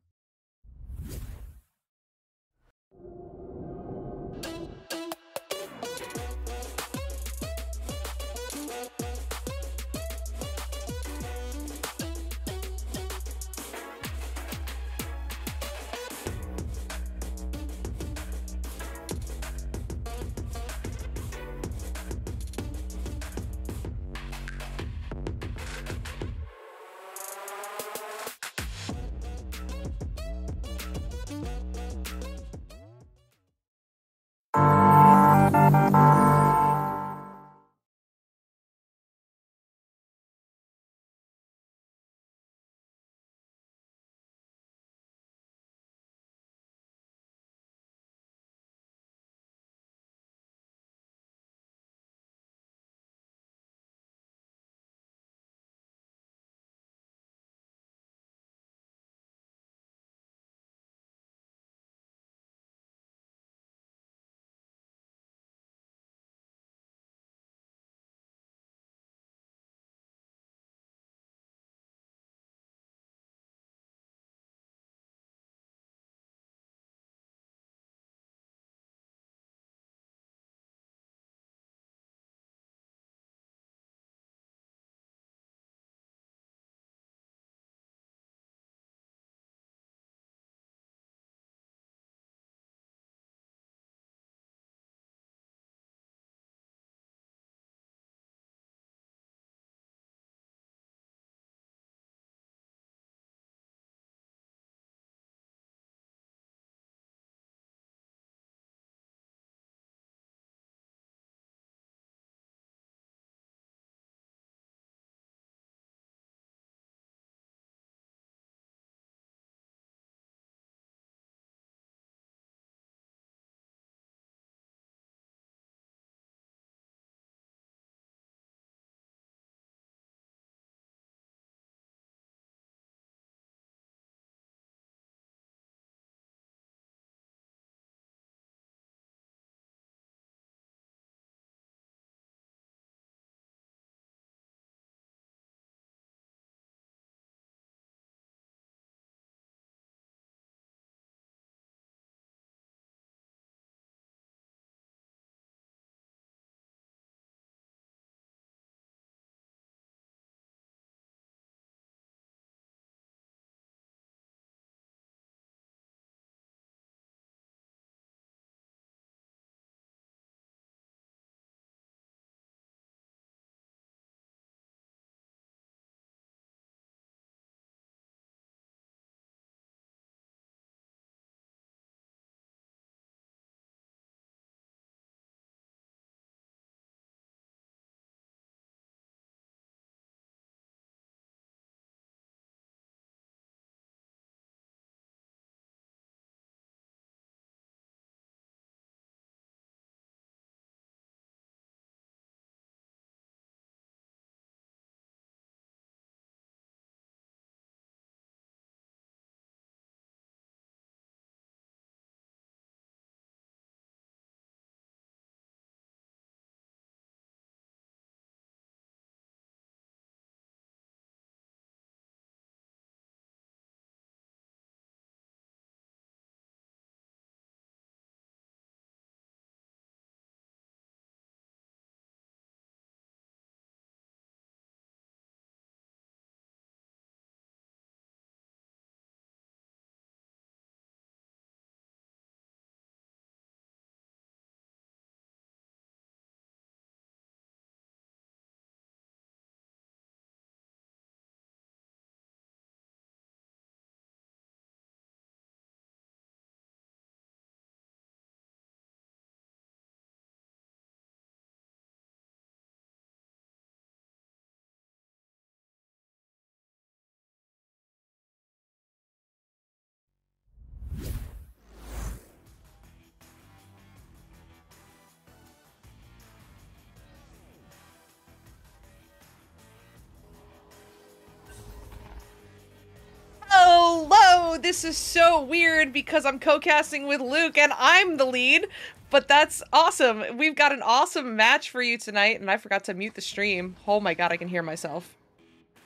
this is so weird because I'm co-casting with Luke and I'm the lead, but that's awesome. We've got an awesome match for you tonight, and I forgot to mute the stream. Oh my god, I can hear myself.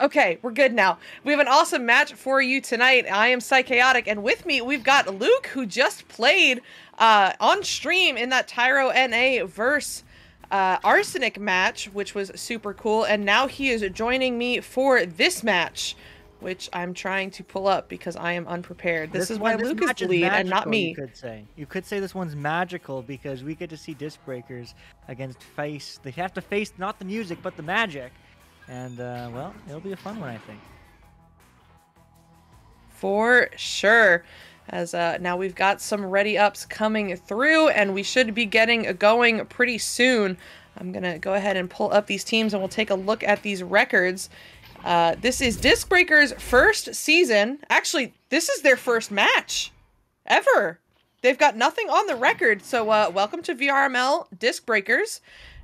Okay, we're good now. We have an awesome match for you tonight. I am Psychaotic, and with me, we've got Luke, who just played on stream in that Tyro NA versus Arsenic match, which was super cool, and now he is joining me for this match, which I'm trying to pull up because I am unprepared. This is why Luke is the lead and not me. You could say this one's magical because we get to see Disc Breakers against face. They have to face not the music, but the magic. And, well, it'll be a fun one, I think. For sure. As now we've got some ready ups coming through, and we should be getting going pretty soon. I'm going to go ahead and pull up these teams, and we'll take a look at these records. This is Disc Breakers' first season. Actually, this is their first match ever. They've got nothing on the record. So welcome to VRML Disc Breakers.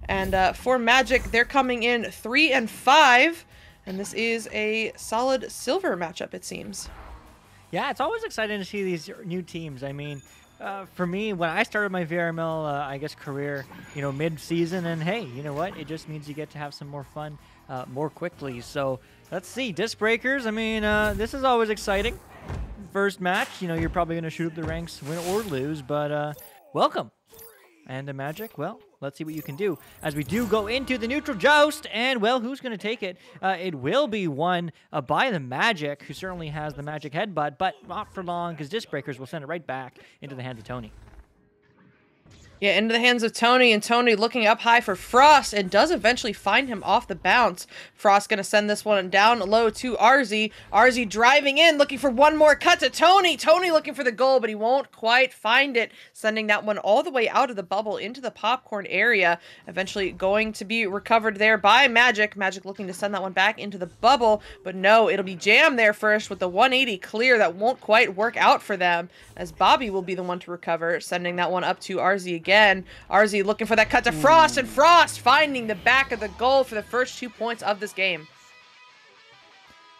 And for Magic, they're coming in 3-5. And this is a solid silver matchup, it seems. Yeah, it's always exciting to see these new teams. I mean, for me, when I started my VRML, I guess, career, you know, mid-season, and hey, you know what? It just means you get to have some more fun more quickly. So let's see. Disc Breakers, I mean, this is always exciting. First match, you know, you're probably going to shoot up the ranks, win or lose, but welcome. And Magic, well, let's see what you can do. As we do go into the neutral joust, and, well, who's going to take it? It will be won by the Magic, who certainly has the Magic headbutt, but not for long, because Disc Breakers will send it right back into the hands of Tony. Yeah, into the hands of Tony, and Tony looking up high for Frost, and does eventually find him off the bounce. Frost going to send this one down low to RZ. RZ driving in, looking for one more cut to Tony. Tony looking for the goal, but he won't quite find it, sending that one all the way out of the bubble into the popcorn area. Eventually going to be recovered there by Magic. Magic looking to send that one back into the bubble, but no, it'll be Jam there first with the 180 clear. That won't quite work out for them, as Bobby will be the one to recover, sending that one up to RZ again. RZ looking for that cut to Frost, and Frost finding the back of the goal for the first 2 points of this game.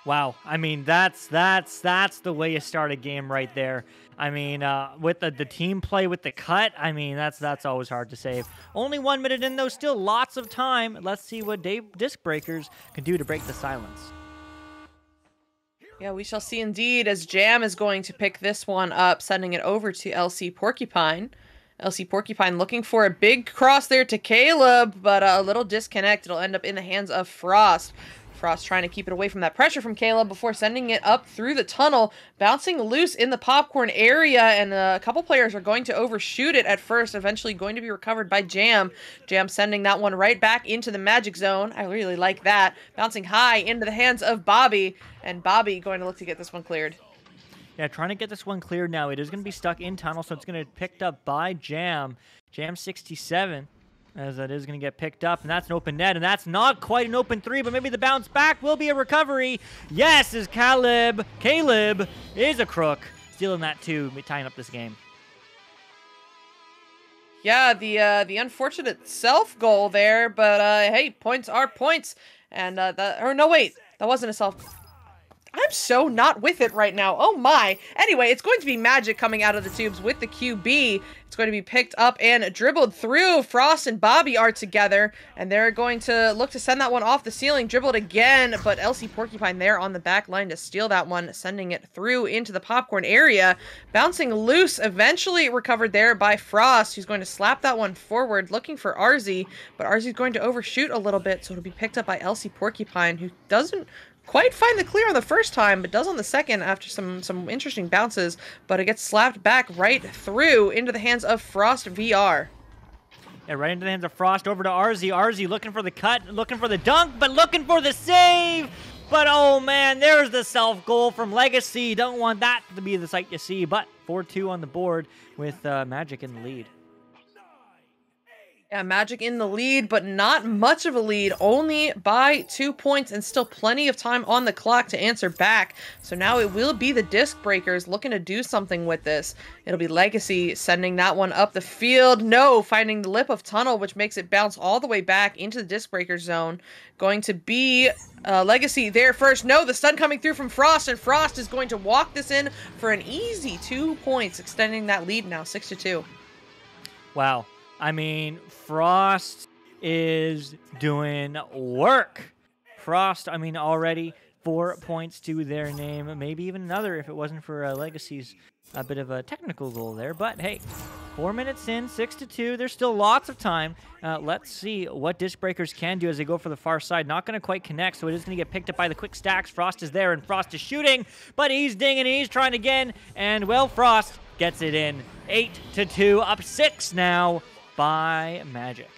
Wow, I mean, that's the way you start a game right there. I mean, with the team play with the cut, I mean, that's always hard to save. Only 1 minute in, though, still lots of time. Let's see what Disc Breakers can do to break the silence. Yeah, we shall see indeed, as Jam is going to pick this one up, sending it over to LC Porcupine. LC Porcupine looking for a big cross there to Caleb, but a little disconnect. It'll end up in the hands of Frost. Frost trying to keep it away from that pressure from Caleb before sending it up through the tunnel, bouncing loose in the popcorn area, and a couple players are going to overshoot it at first, eventually going to be recovered by Jam. Jam sending that one right back into the Magic Zone. I really like that. Bouncing high into the hands of Bobby, and Bobby going to look to get this one cleared. Yeah, trying to get this one cleared now. It is going to be stuck in tunnel, so it's going to be picked up by Jam. Jam 67, as that is going to get picked up, and that's an open net, and that's not quite an open three, but maybe the bounce back will be a recovery. Yes, as Caleb is a crook, stealing that too, tying up this game. Yeah, the unfortunate self goal there, but hey, points are points, and no wait, that wasn't a self. I'm so not with it right now. Oh my. Anyway, it's going to be Magic coming out of the tubes with the QB. It's going to be picked up and dribbled through. Frost and Bobby are together, and they're going to look to send that one off the ceiling. Dribbled again, but LC Porcupine there on the back line to steal that one, sending it through into the popcorn area. Bouncing loose, eventually recovered there by Frost, who's going to slap that one forward, looking for RZ, but RZ's going to overshoot a little bit, so it'll be picked up by LC Porcupine, who doesn't quite find the clear on the first time, but does on the second after some interesting bounces, but it gets slapped back right through into the hands of Frost VR. Yeah, right into the hands of Frost, over to RZ. RZ looking for the cut, looking for the dunk, but looking for the save. But, oh, man, there's the self-goal from Legacy. Don't want that to be the sight you see, but 4-2 on the board with Magic in the lead. Yeah, Magic in the lead, but not much of a lead, only by 2 points, and still plenty of time on the clock to answer back. So now it will be the Disc Breakers looking to do something with this. It'll be Legacy sending that one up the field. No, finding the lip of tunnel, which makes it bounce all the way back into the Disc Breaker zone. Going to be Legacy there first. No, the stun coming through from Frost, and Frost is going to walk this in for an easy 2 points, extending that lead now 6-2. Wow. I mean, Frost is doing work. Frost, I mean, already 4 points to their name. Maybe even another if it wasn't for Legacy's a bit of a technical goal there. But hey, 4 minutes in, 6-2. There's still lots of time. Let's see what Disc Breakers can do as they go for the far side. Not going to quite connect, so it is going to get picked up by the quick stacks. Frost is there, and Frost is shooting, but he's dinging, he's trying again. And, well, Frost gets it in. 8-2, up 6 now by Magic.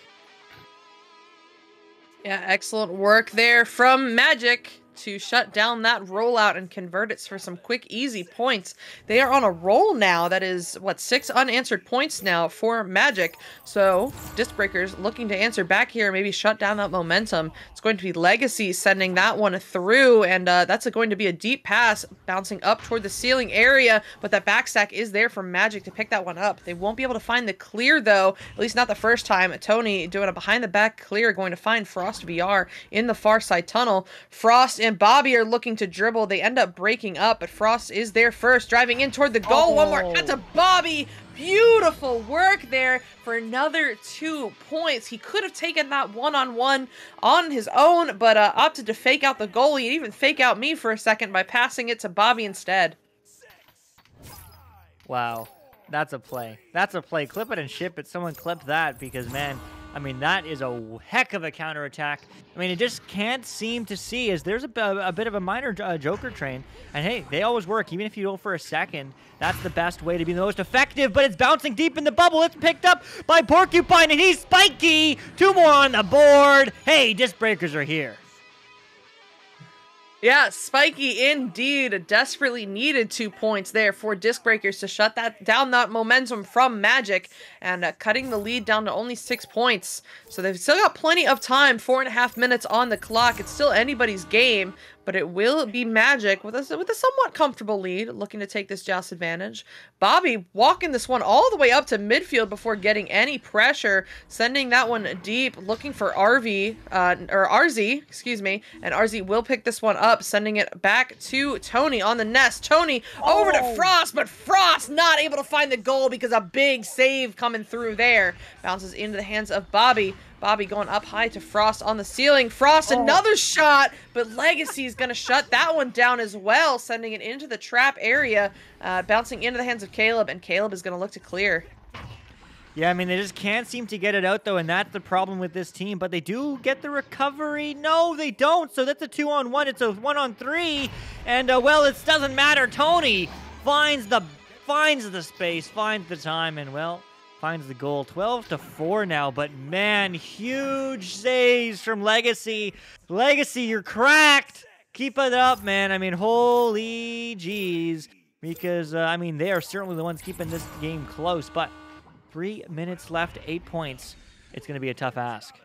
Yeah, excellent work there from Magic to shut down that rollout and convert it for some quick, easy points. They are on a roll now. That is, what, 6 unanswered points now for Magic. So, Disc Breakers looking to answer back here, maybe shut down that momentum. It's going to be Legacy sending that one through, and that's going to be a deep pass bouncing up toward the ceiling area, but that backstack is there for Magic to pick that one up. They won't be able to find the clear, though, at least not the first time. Tony doing a behind-the-back clear, going to find Frost VR in the far side tunnel. Frost and Bobby are looking to dribble. They end up breaking up, but Frost is there first, driving in toward the goal. One more cut to Bobby. Beautiful work there for another 2 points. He could have taken that one-on-one on his own, but opted to fake out the goalie and even fake out me for a second by passing it to Bobby instead. Wow, that's a play. That's a play. Clip it and ship it. Someone clip that because, man, I mean, that is a heck of a counterattack. I mean, it just can't seem to see as there's a bit of a minor Joker train. And hey, they always work. Even if you go for a second, that's the best way to be the most effective. But it's bouncing deep in the bubble. It's picked up by Porcupine, and he's spiky. 2 more on the board. Hey, Disc Breakers are here. Yeah, spiky indeed. Desperately needed 2 points there for Disc Breakers to shut down that momentum from Magic, and cutting the lead down to only 6 points. So they've still got plenty of time, 4.5 minutes on the clock. It's still anybody's game, but it will be Magic with a somewhat comfortable lead, looking to take this joust advantage. Bobby walking this one all the way up to midfield before getting any pressure, sending that one deep, looking for RZ, excuse me, and RZ will pick this one up, sending it back to Tony on the nest. Tony over to Frost, but Frost not able to find the goal because a big save coming through there. Bounces into the hands of Bobby. Bobby going up high to Frost on the ceiling. Frost, another shot, but Legacy is going to shut that one down as well, sending it into the trap area, bouncing into the hands of Caleb, and Caleb is going to look to clear. Yeah, I mean, they just can't seem to get it out, though, and that's the problem with this team. But they do get the recovery. No, they don't. So that's a 2-on-1. It's a 1-on-3. And, well, it doesn't matter. Tony finds the space, finds the time, and, well, finds the goal. 12-4 now, but man, huge saves from Legacy. Legacy, you're cracked. Keep it up, man. I mean, holy jeez. Because, I mean, they are certainly the ones keeping this game close, but 3 minutes left, 8 points. It's going to be a tough ask.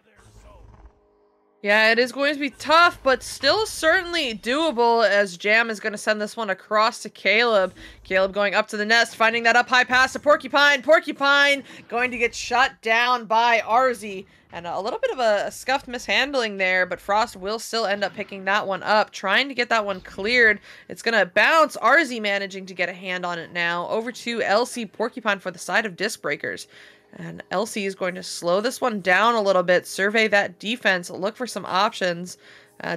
Yeah, it is going to be tough, but still certainly doable, as Jam is going to send this one across to Caleb. Caleb going up to the nest, finding that up high pass to Porcupine. Porcupine going to get shut down by RZ. And a little bit of a scuffed mishandling there, but Frost will still end up picking that one up, trying to get that one cleared. It's going to bounce. RZ managing to get a hand on it now. Over to LC Porcupine for the side of Disc Breakers. And LC is going to slow this one down a little bit, survey that defense, look for some options,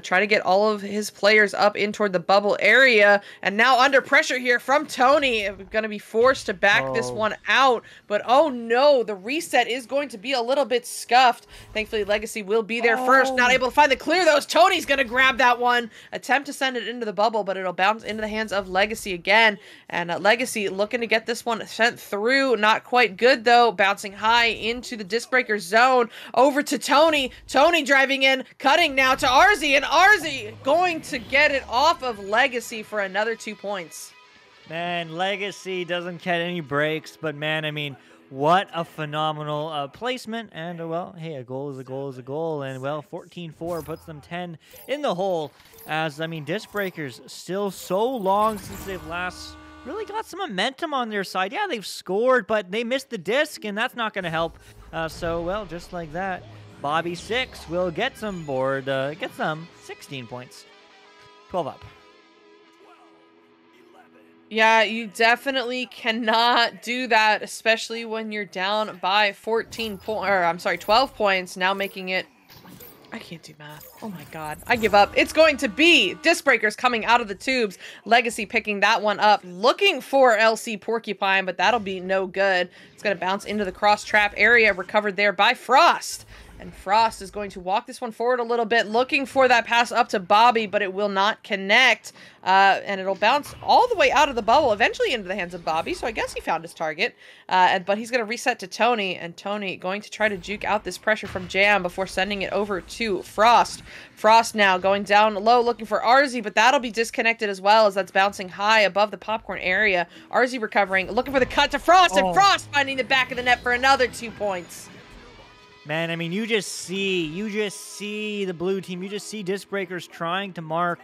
try to get all of his players up in toward the bubble area. And now under pressure here from Tony, going to be forced to back this one out. But oh no, the reset is going to be a little bit scuffed. Thankfully, Legacy will be there first. Not able to find the clear, though. Tony's going to grab that one. Attempt to send it into the bubble, but it'll bounce into the hands of Legacy again. And Legacy looking to get this one sent through. Not quite good, though. Bouncing high into the Disc Breaker zone. Over to Tony. Tony driving in, cutting now to RZ. And RZ going to get it off of Legacy for another 2 points. Man, Legacy doesn't get any breaks, but man, I mean, What a phenomenal placement. And, well, hey, a goal is a goal is a goal. And, well, 14-4 puts them 10 in the hole. As, I mean, Disc Breakers still so long since they've last really got some momentum on their side. Yeah, they've scored, but they missed the disc, and that's not going to help. So, well, just like that, Bobby 6 will get some 16 points. 12 up. Yeah, you definitely cannot do that, especially when you're down by 12 points, now making it... I can't do math. Oh my god. I give up. It's going to be Disc Breakers coming out of the tubes. Legacy picking that one up, looking for LC Porcupine, but that'll be no good. It's going to bounce into the cross trap area, recovered there by Frost. And Frost is going to walk this one forward a little bit, looking for that pass up to Bobby, but it will not connect. And it'll bounce all the way out of the bubble, eventually into the hands of Bobby. So I guess he found his target. But he's going to reset to Tony, and Tony going to try to juke out this pressure from Jam before sending it over to Frost. Frost now going down low, looking for RZ, but that'll be disconnected as well, as that's bouncing high above the popcorn area. RZ recovering, looking for the cut to Frost, and Frost finding the back of the net for another 2 points. Man, I mean, you just see the blue team. You just see Disc Breakers trying to mark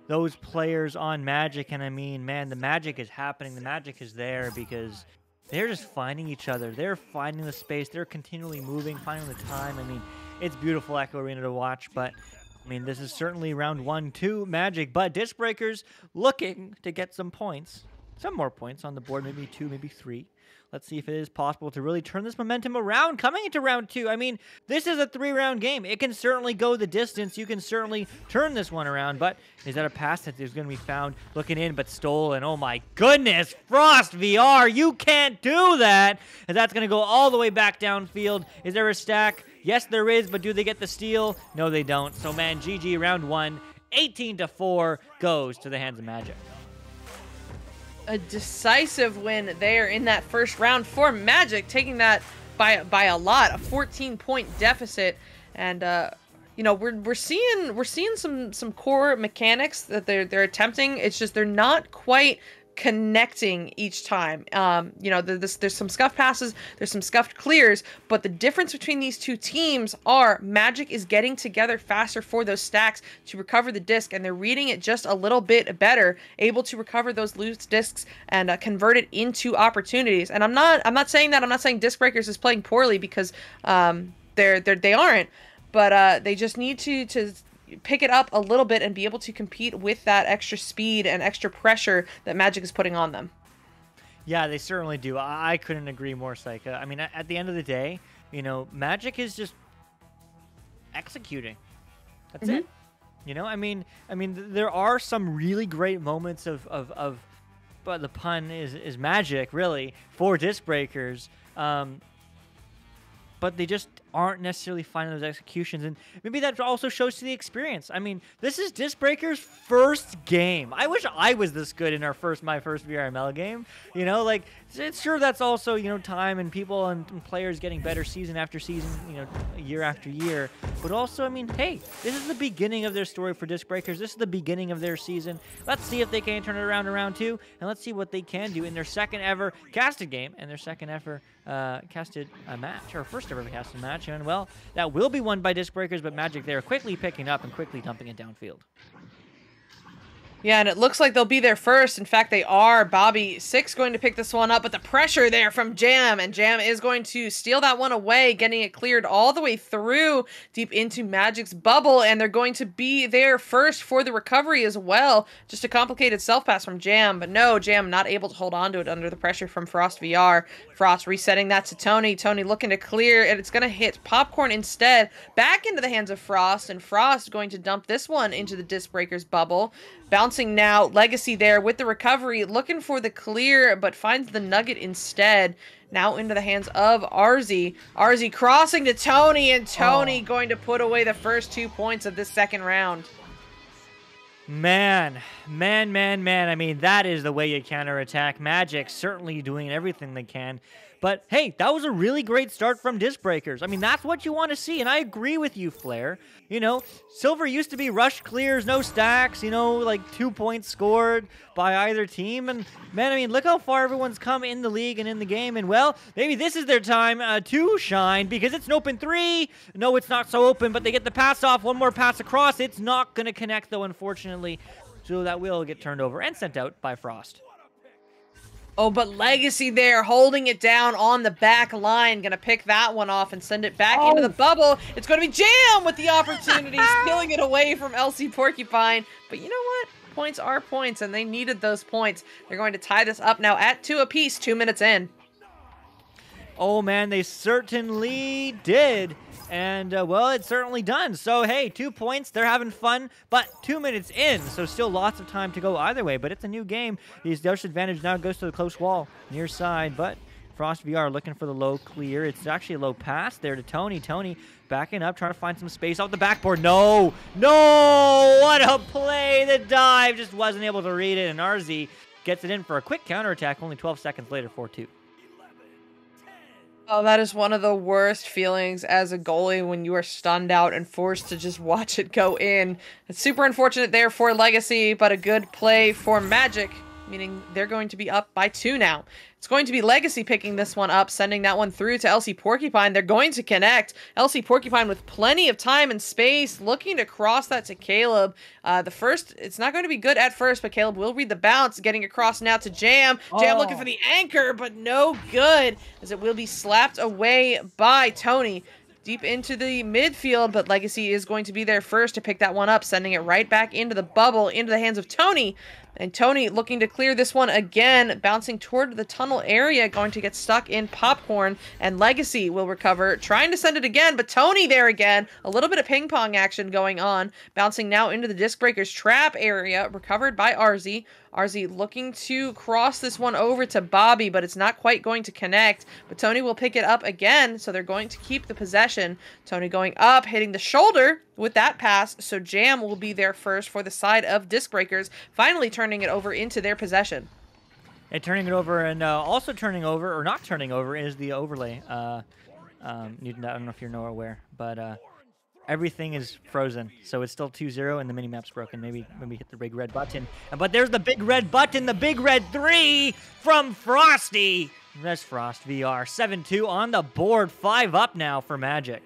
those players on Magic. And I mean, man, the magic is happening. The magic is there because they're just finding each other. They're finding the space. They're continually moving, finding the time. I mean, it's beautiful Echo Arena to watch. But, I mean, this is certainly round 1-2 Magic. But Disc Breakers looking to get some points. Some more points on the board, maybe 2, maybe 3. Let's see if it is possible to really turn this momentum around coming into round 2. I mean, this is a 3-round game. It can certainly go the distance. You can certainly turn this one around, but is that a pass that is going to be found looking in but stolen? Oh my goodness, Frost VR, you can't do that. And that's going to go all the way back downfield. Is there a stack? Yes, there is, but do they get the steal? No, they don't. So, man, GG round 1, 18-4 goes to the hands of Magic. A decisive win there in that first round for Magic, taking that by a lot, a 14-point deficit. And you know, we're seeing some core mechanics that they're attempting. It's just they're not quite connecting each time. You know, there's some scuffed passes, there's some scuffed clears, but the difference between these two teams are Magic is getting together faster for those stacks to recover the disc, and they're reading it just a little bit better, able to recover those loose discs and convert it into opportunities. And I'm not saying that. I'm not saying Disc Breakers is playing poorly, because they aren't, but they just need to pick it up a little bit and be able to compete with that extra speed and extra pressure that Magic is putting on them. Yeah, they certainly do. I couldn't agree more, Psycha. I mean, at the end of the day, you know, Magic is just executing. That's it. You know, I mean, there are some really great moments of but the pun is magic, really, for Disc Breakers. But they just aren't necessarily finding those executions, and maybe that also shows to the experience. I mean, this is Disc Breakers' first game. I wish I was this good in my first VRML game. You know, like, it's sure that's also, you know, time and people and players getting better season after season, you know, year after year. But also, I mean, hey, this is the beginning of their story for Disc Breakers. This is the beginning of their season. Let's see if they can turn it around in round 2, and let's see what they can do in their second ever casted game and their second ever casted match, or first ever casted match. And, well, that will be won by Disc Breakers, but Magic there quickly picking up and quickly dumping it downfield. Yeah, and it looks like they'll be there first. In fact, they are. Bobby 6 going to pick this one up, but the pressure there from Jam, and Jam is going to steal that one away, getting it cleared all the way through deep into Magic's bubble, and they're going to be there first for the recovery as well. Just a complicated self-pass from Jam, but no, Jam not able to hold on to it under the pressure from Frost VR. Frost resetting that to Tony. Tony looking to clear, and it's going to hit Popcorn instead, back into the hands of Frost, and Frost going to dump this one into the Disc Breakers bubble. Bouncing now, Legacy there with the recovery, looking for the clear, but finds the nugget instead. Now into the hands of RZ. RZ crossing to Tony, and Tony going to put away the first 2 points of this second round. Man. I mean, that is the way you counterattack. Magic certainly doing everything they can. But hey, that was a really great start from Disc Breakers. I mean, that's what you want to see, and I agree with you, Flair. You know, Silver used to be rush clears, no stacks, you know, like 2 points scored by either team. And man, I mean, look how far everyone's come in the league and in the game. And well, maybe this is their time to shine, because it's an open 3. No, it's not so open, but they get the pass off. One more pass across. It's not going to connect, though, unfortunately. So that will get turned over and sent out by Frost. Oh, but Legacy there holding it down on the back line. Gonna pick that one off and send it back into the bubble. It's gonna be Jam with the opportunity, stealing it away from LC Porcupine. But you know what? Points are points, and they needed those points. They're going to tie this up now at 2 apiece, 2 minutes in. Oh, man, they certainly did. And, well, it's certainly done. So, hey, 2 points. They're having fun, but 2 minutes in. So still lots of time to go either way. But it's a new game. The Dutch advantage now goes to the close wall near side. But Frost VR looking for the low clear. It's actually a low pass there to Tony. Tony backing up, trying to find some space off the backboard. No! No! What a play! The dive just wasn't able to read it. And RZ gets it in for a quick counterattack only 12 seconds later, 4-2. Oh, that is one of the worst feelings as a goalie when you are stunned out and forced to just watch it go in. It's super unfortunate there for Legacy, but a good play for Magic, meaning they're going to be up by 2 now. It's going to be Legacy picking this one up, sending that one through to LC Porcupine. They're going to connect. LC Porcupine with plenty of time and space, looking to cross that to Caleb. It's not going to be good at first, but Caleb will read the bounce, getting across now to Jam. Jam looking for the anchor, but no good, as it will be slapped away by Tony. Deep into the midfield, but Legacy is going to be there first to pick that one up, sending it right back into the bubble, into the hands of Tony. And Tony looking to clear this one again, bouncing toward the tunnel area, going to get stuck in Popcorn, and Legacy will recover, trying to send it again, but Tony there again. A little bit of ping pong action going on, bouncing now into the Disc Breakers trap area, recovered by RZ. RZ looking to cross this one over to Bobby, but it's not quite going to connect. But Tony will pick it up again, so they're going to keep the possession. Tony going up, hitting the shoulder with that pass, so Jam will be there first for the side of Disc Breakers, finally turning it over into their possession. And turning it over, and also turning over, or not turning over, is the overlay. I don't know if you're aware, but everything is frozen, so it's still 2-0, and the minimap's broken. Maybe hit the big red button. But there's the big red button, the big red 3 from Frosty. That's Frost VR. 7-2 on the board. 5 up now for Magic.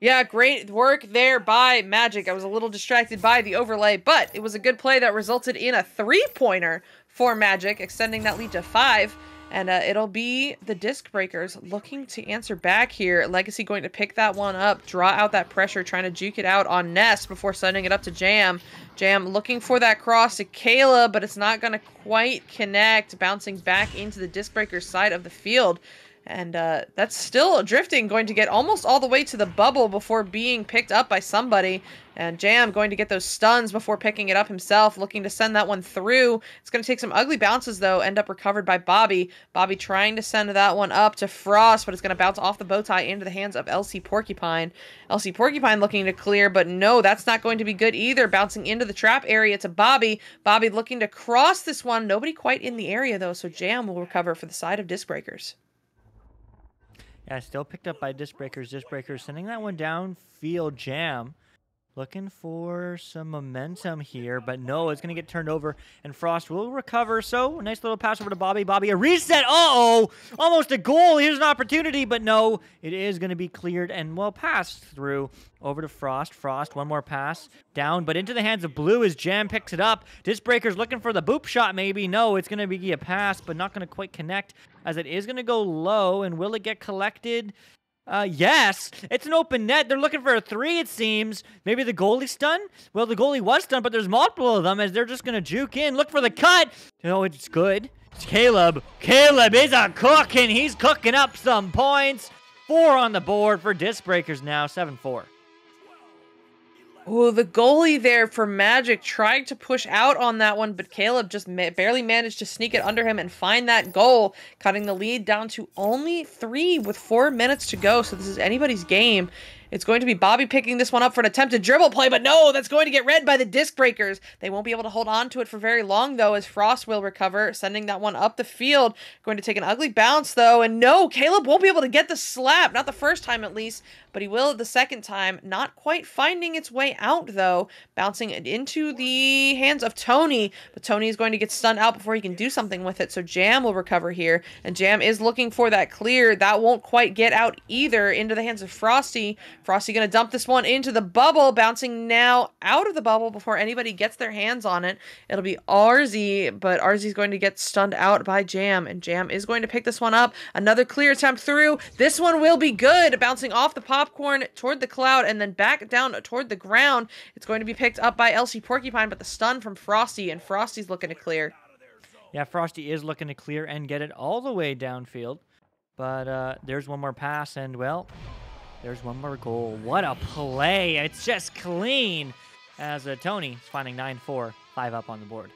Yeah, great work there by Magic. I was a little distracted by the overlay, but it was a good play that resulted in a 3-pointer for Magic, extending that lead to 5. And it'll be the Disc Breakers looking to answer back here. Legacy going to pick that one up, draw out that pressure, trying to juke it out on Nest before sending it up to Jam. Jam looking for that cross to Caleb, but it's not going to quite connect, bouncing back into the Disc Breakers side of the field. And that's still drifting, going to get almost all the way to the bubble before being picked up by somebody. And Jam going to get those stuns before picking it up himself, looking to send that one through. It's going to take some ugly bounces, though, end up recovered by Bobby. Bobby trying to send that one up to Frost, but it's going to bounce off the bow tie into the hands of LC Porcupine. LC Porcupine looking to clear, but no, that's not going to be good either. Bouncing into the trap area to Bobby. Bobby looking to cross this one. Nobody quite in the area, though, so Jam will recover for the side of Disc Breakers. Yeah, still picked up by Disc Breakers. Disc Breakers sending that one downfield. Jam looking for some momentum here, but no, it's going to get turned over, and Frost will recover. So, nice little pass over to Bobby. Bobby, a reset. Uh-oh! Almost a goal. Here's an opportunity, but no, it is going to be cleared and well passed through over to Frost. Frost, one more pass down, but into the hands of Blue as Jam picks it up. Disc Breakers looking for the boop shot, maybe. No, it's going to be a pass, but not going to quite connect, as it is going to go low, and will it get collected? Yes, it's an open net. They're looking for a 3, it seems. Maybe the goalie's stunned? Well, the goalie was stunned, but there's multiple of them, as they're just going to juke in. Look for the cut. No, it's good. It's Caleb. Caleb is a cooking. He's cooking up some points. 4 on the board for Disc Breakers now, 7-4. Oh, the goalie there for Magic trying to push out on that one, but Caleb just barely managed to sneak it under him and find that goal, cutting the lead down to only 3 with 4 minutes to go. So this is anybody's game. It's going to be Bobby picking this one up for an attempted dribble play, but no, that's going to get read by the Disc Breakers. They won't be able to hold on to it for very long, though, as Frost will recover, sending that one up the field. Going to take an ugly bounce, though, and no, Caleb won't be able to get the slap. Not the first time, at least, but he will the second time. Not quite finding its way out, though. Bouncing it into the hands of Tony, but Tony is going to get stunned out before he can do something with it, so Jam will recover here, and Jam is looking for that clear. That won't quite get out either into the hands of Frosty. Frosty going to dump this one into the bubble, bouncing now out of the bubble before anybody gets their hands on it. It'll be Arzy, but Arzy's going to get stunned out by Jam, and Jam is going to pick this one up. Another clear attempt through. This one will be good, bouncing off the popcorn toward the cloud and then back down toward the ground. It's going to be picked up by Elsie Porcupine, but the stun from Frosty, and Frosty's looking to clear. Yeah, Frosty is looking to clear and get it all the way downfield. But there's one more pass, and, well, there's one more goal. What a play. It's just clean as Tony is finding 9-4, 5 up on the board.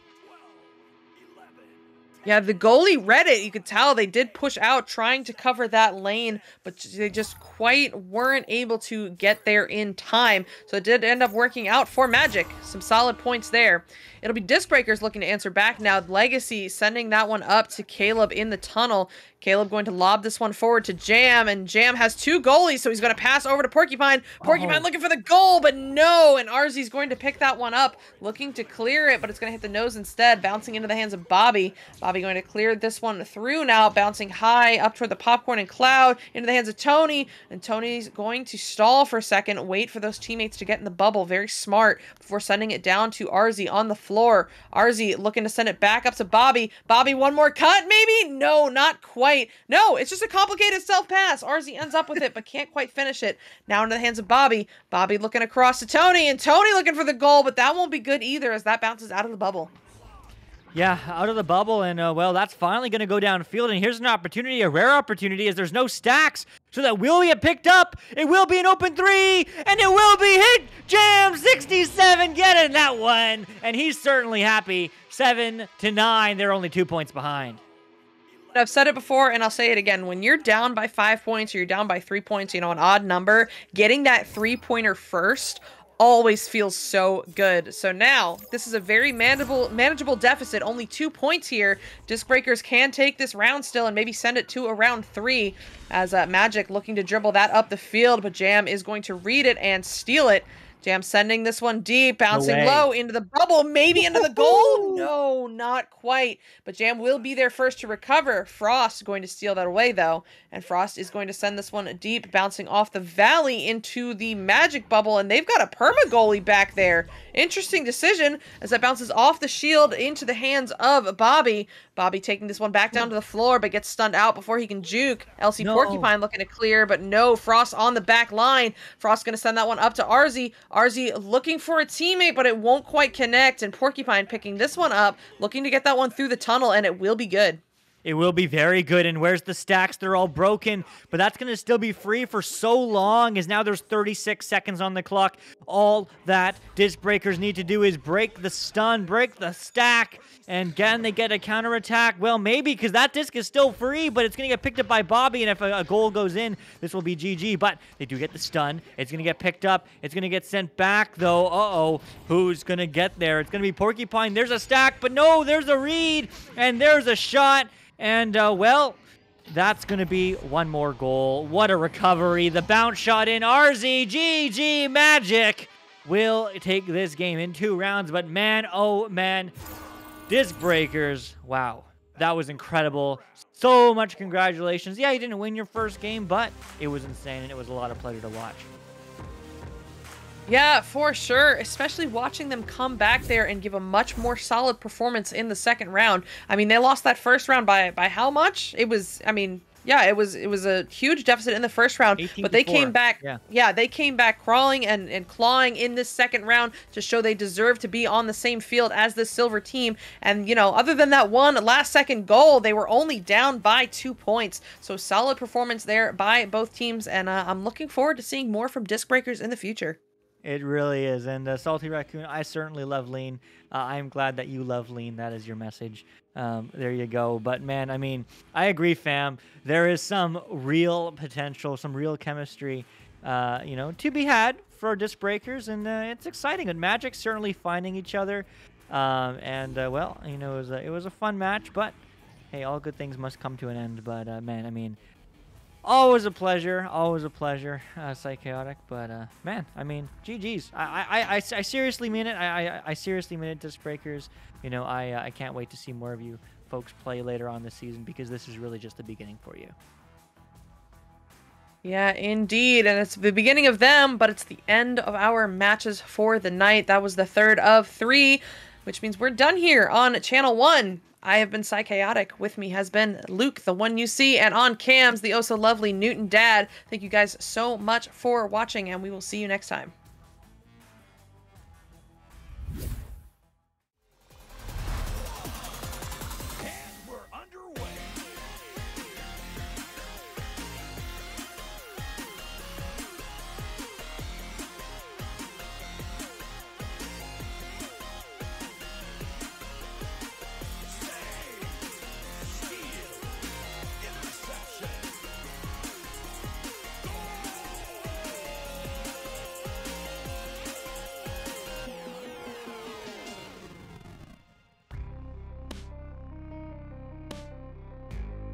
Yeah, the goalie read it. You could tell they did push out trying to cover that lane, but they just quite weren't able to get there in time. So it did end up working out for Magic. Some solid points there. It'll be Disc Breakers looking to answer back now. Legacy sending that one up to Caleb in the tunnel. Caleb going to lob this one forward to Jam, and Jam has 2 goalies, so he's going to pass over to Porcupine. Porcupine looking for the goal, but no, and Arzy's going to pick that one up, looking to clear it, but it's going to hit the nose instead, bouncing into the hands of Bobby. Bobby going to clear this one through now, bouncing high up toward the popcorn and cloud, into the hands of Tony, and Tony's going to stall for a second, wait for those teammates to get in the bubble, very smart, before sending it down to Arzy on the floor. Arzy looking to send it back up to Bobby. Bobby, one more cut, maybe? No, not quite. No, it's just a complicated self-pass. Arzy ends up with it, but can't quite finish it. Now into the hands of Bobby. Bobby looking across to Tony, and Tony looking for the goal, but that won't be good either as that bounces out of the bubble. Yeah, out of the bubble, and, well, that's finally going to go downfield, and here's an opportunity, a rare opportunity, as there's no stacks, so that will get picked up. It will be an open 3, and it will be hit. Jam, 67, getting that one, and he's certainly happy. 7-9, they're only 2 points behind. I've said it before, and I'll say it again. When you're down by 5 points or you're down by 3 points, you know, an odd number, getting that 3-pointer first always feels so good. So now, this is a very manageable deficit. Only 2 points here. Disc Breakers can take this round still and maybe send it to a round 3 as Magic looking to dribble that up the field, but Jam is going to read it and steal it. Jam sending this one deep, bouncing low into the bubble, maybe into the goal. No, not quite. But Jam will be there first to recover. Frost going to steal that away, though. And Frost is going to send this one deep, bouncing off the valley into the Magic bubble. And they've got a perma goalie back there. Interesting decision as that bounces off the shield into the hands of Bobby. Bobby taking this one back down to the floor, but gets stunned out before he can juke. Elsie Porcupine looking to clear, but no. Frost on the back line. Frost going to send that one up to Arzy. Arzy looking for a teammate, but it won't quite connect. And Porcupine picking this one up, looking to get that one through the tunnel, and it will be good. It will be very good, and where's the stacks? They're all broken, but that's going to still be free for so long, as now there's 36 seconds on the clock. All that Disc Breakers need to do is break the stun, break the stack, and can they get a counterattack? Well, maybe, because that disc is still free, but it's going to get picked up by Bobby, and if a goal goes in, this will be GG, but they do get the stun. It's going to get picked up. It's going to get sent back, though. Uh-oh, who's going to get there? It's going to be Porcupine. There's a stack, but no, there's a read, and there's a shot. And, well, that's going to be one more goal. What a recovery. The bounce shot in. RZ, GG, Magic will take this game in 2 rounds. But, man, oh, man, Disc Breakers, wow, that was incredible. So much congratulations. Yeah, you didn't win your first game, but it was insane, and it was a lot of pleasure to watch. Yeah, for sure, especially watching them come back there and give a much more solid performance in the second round. I mean, they lost that first round by how much? It was, I mean, yeah, it was a huge deficit in the first round, but they came back, they came back crawling and clawing in this second round to show they deserve to be on the same field as the silver team. And, you know, other than that one last-second goal, they were only down by 2 points. So solid performance there by both teams, and I'm looking forward to seeing more from Disc Breakers in the future. It really is. And Salty Raccoon, I certainly love Lean. I'm glad that you love Lean. That is your message. There you go. But man, I mean, I agree, fam. There is some real potential, some real chemistry, to be had for Disc Breakers, and it's exciting. And Magic's certainly finding each other. Well, it was a fun match, but hey, all good things must come to an end. But man, I mean, always a pleasure, Psychaotic. But man, I mean, GG's. I seriously mean it. I seriously mean it, Disc Breakers. I can't wait to see more of you folks play later on this season, because this is really just the beginning for you. Yeah, indeed. And it's the beginning of them, but it's the end of our matches for the night. That was the third of 3, which means we're done here on Channel 1. I have been Psychaotic. With me has been Luke, the one you see, and on cams, the oh-so-lovely Newton Dad. Thank you guys so much for watching, and we will see you next time.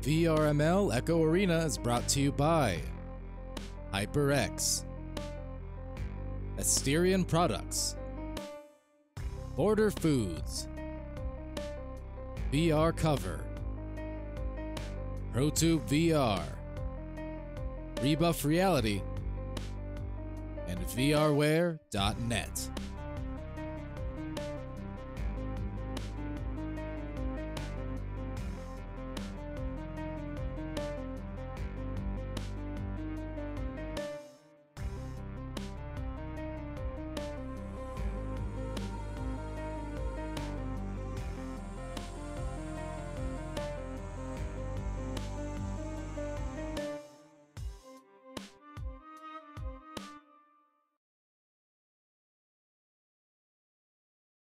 VRML Echo Arena is brought to you by HyperX, Asterion Products, Border Foods, VR Cover, ProTube VR, Rebuff Reality, and VRware.net.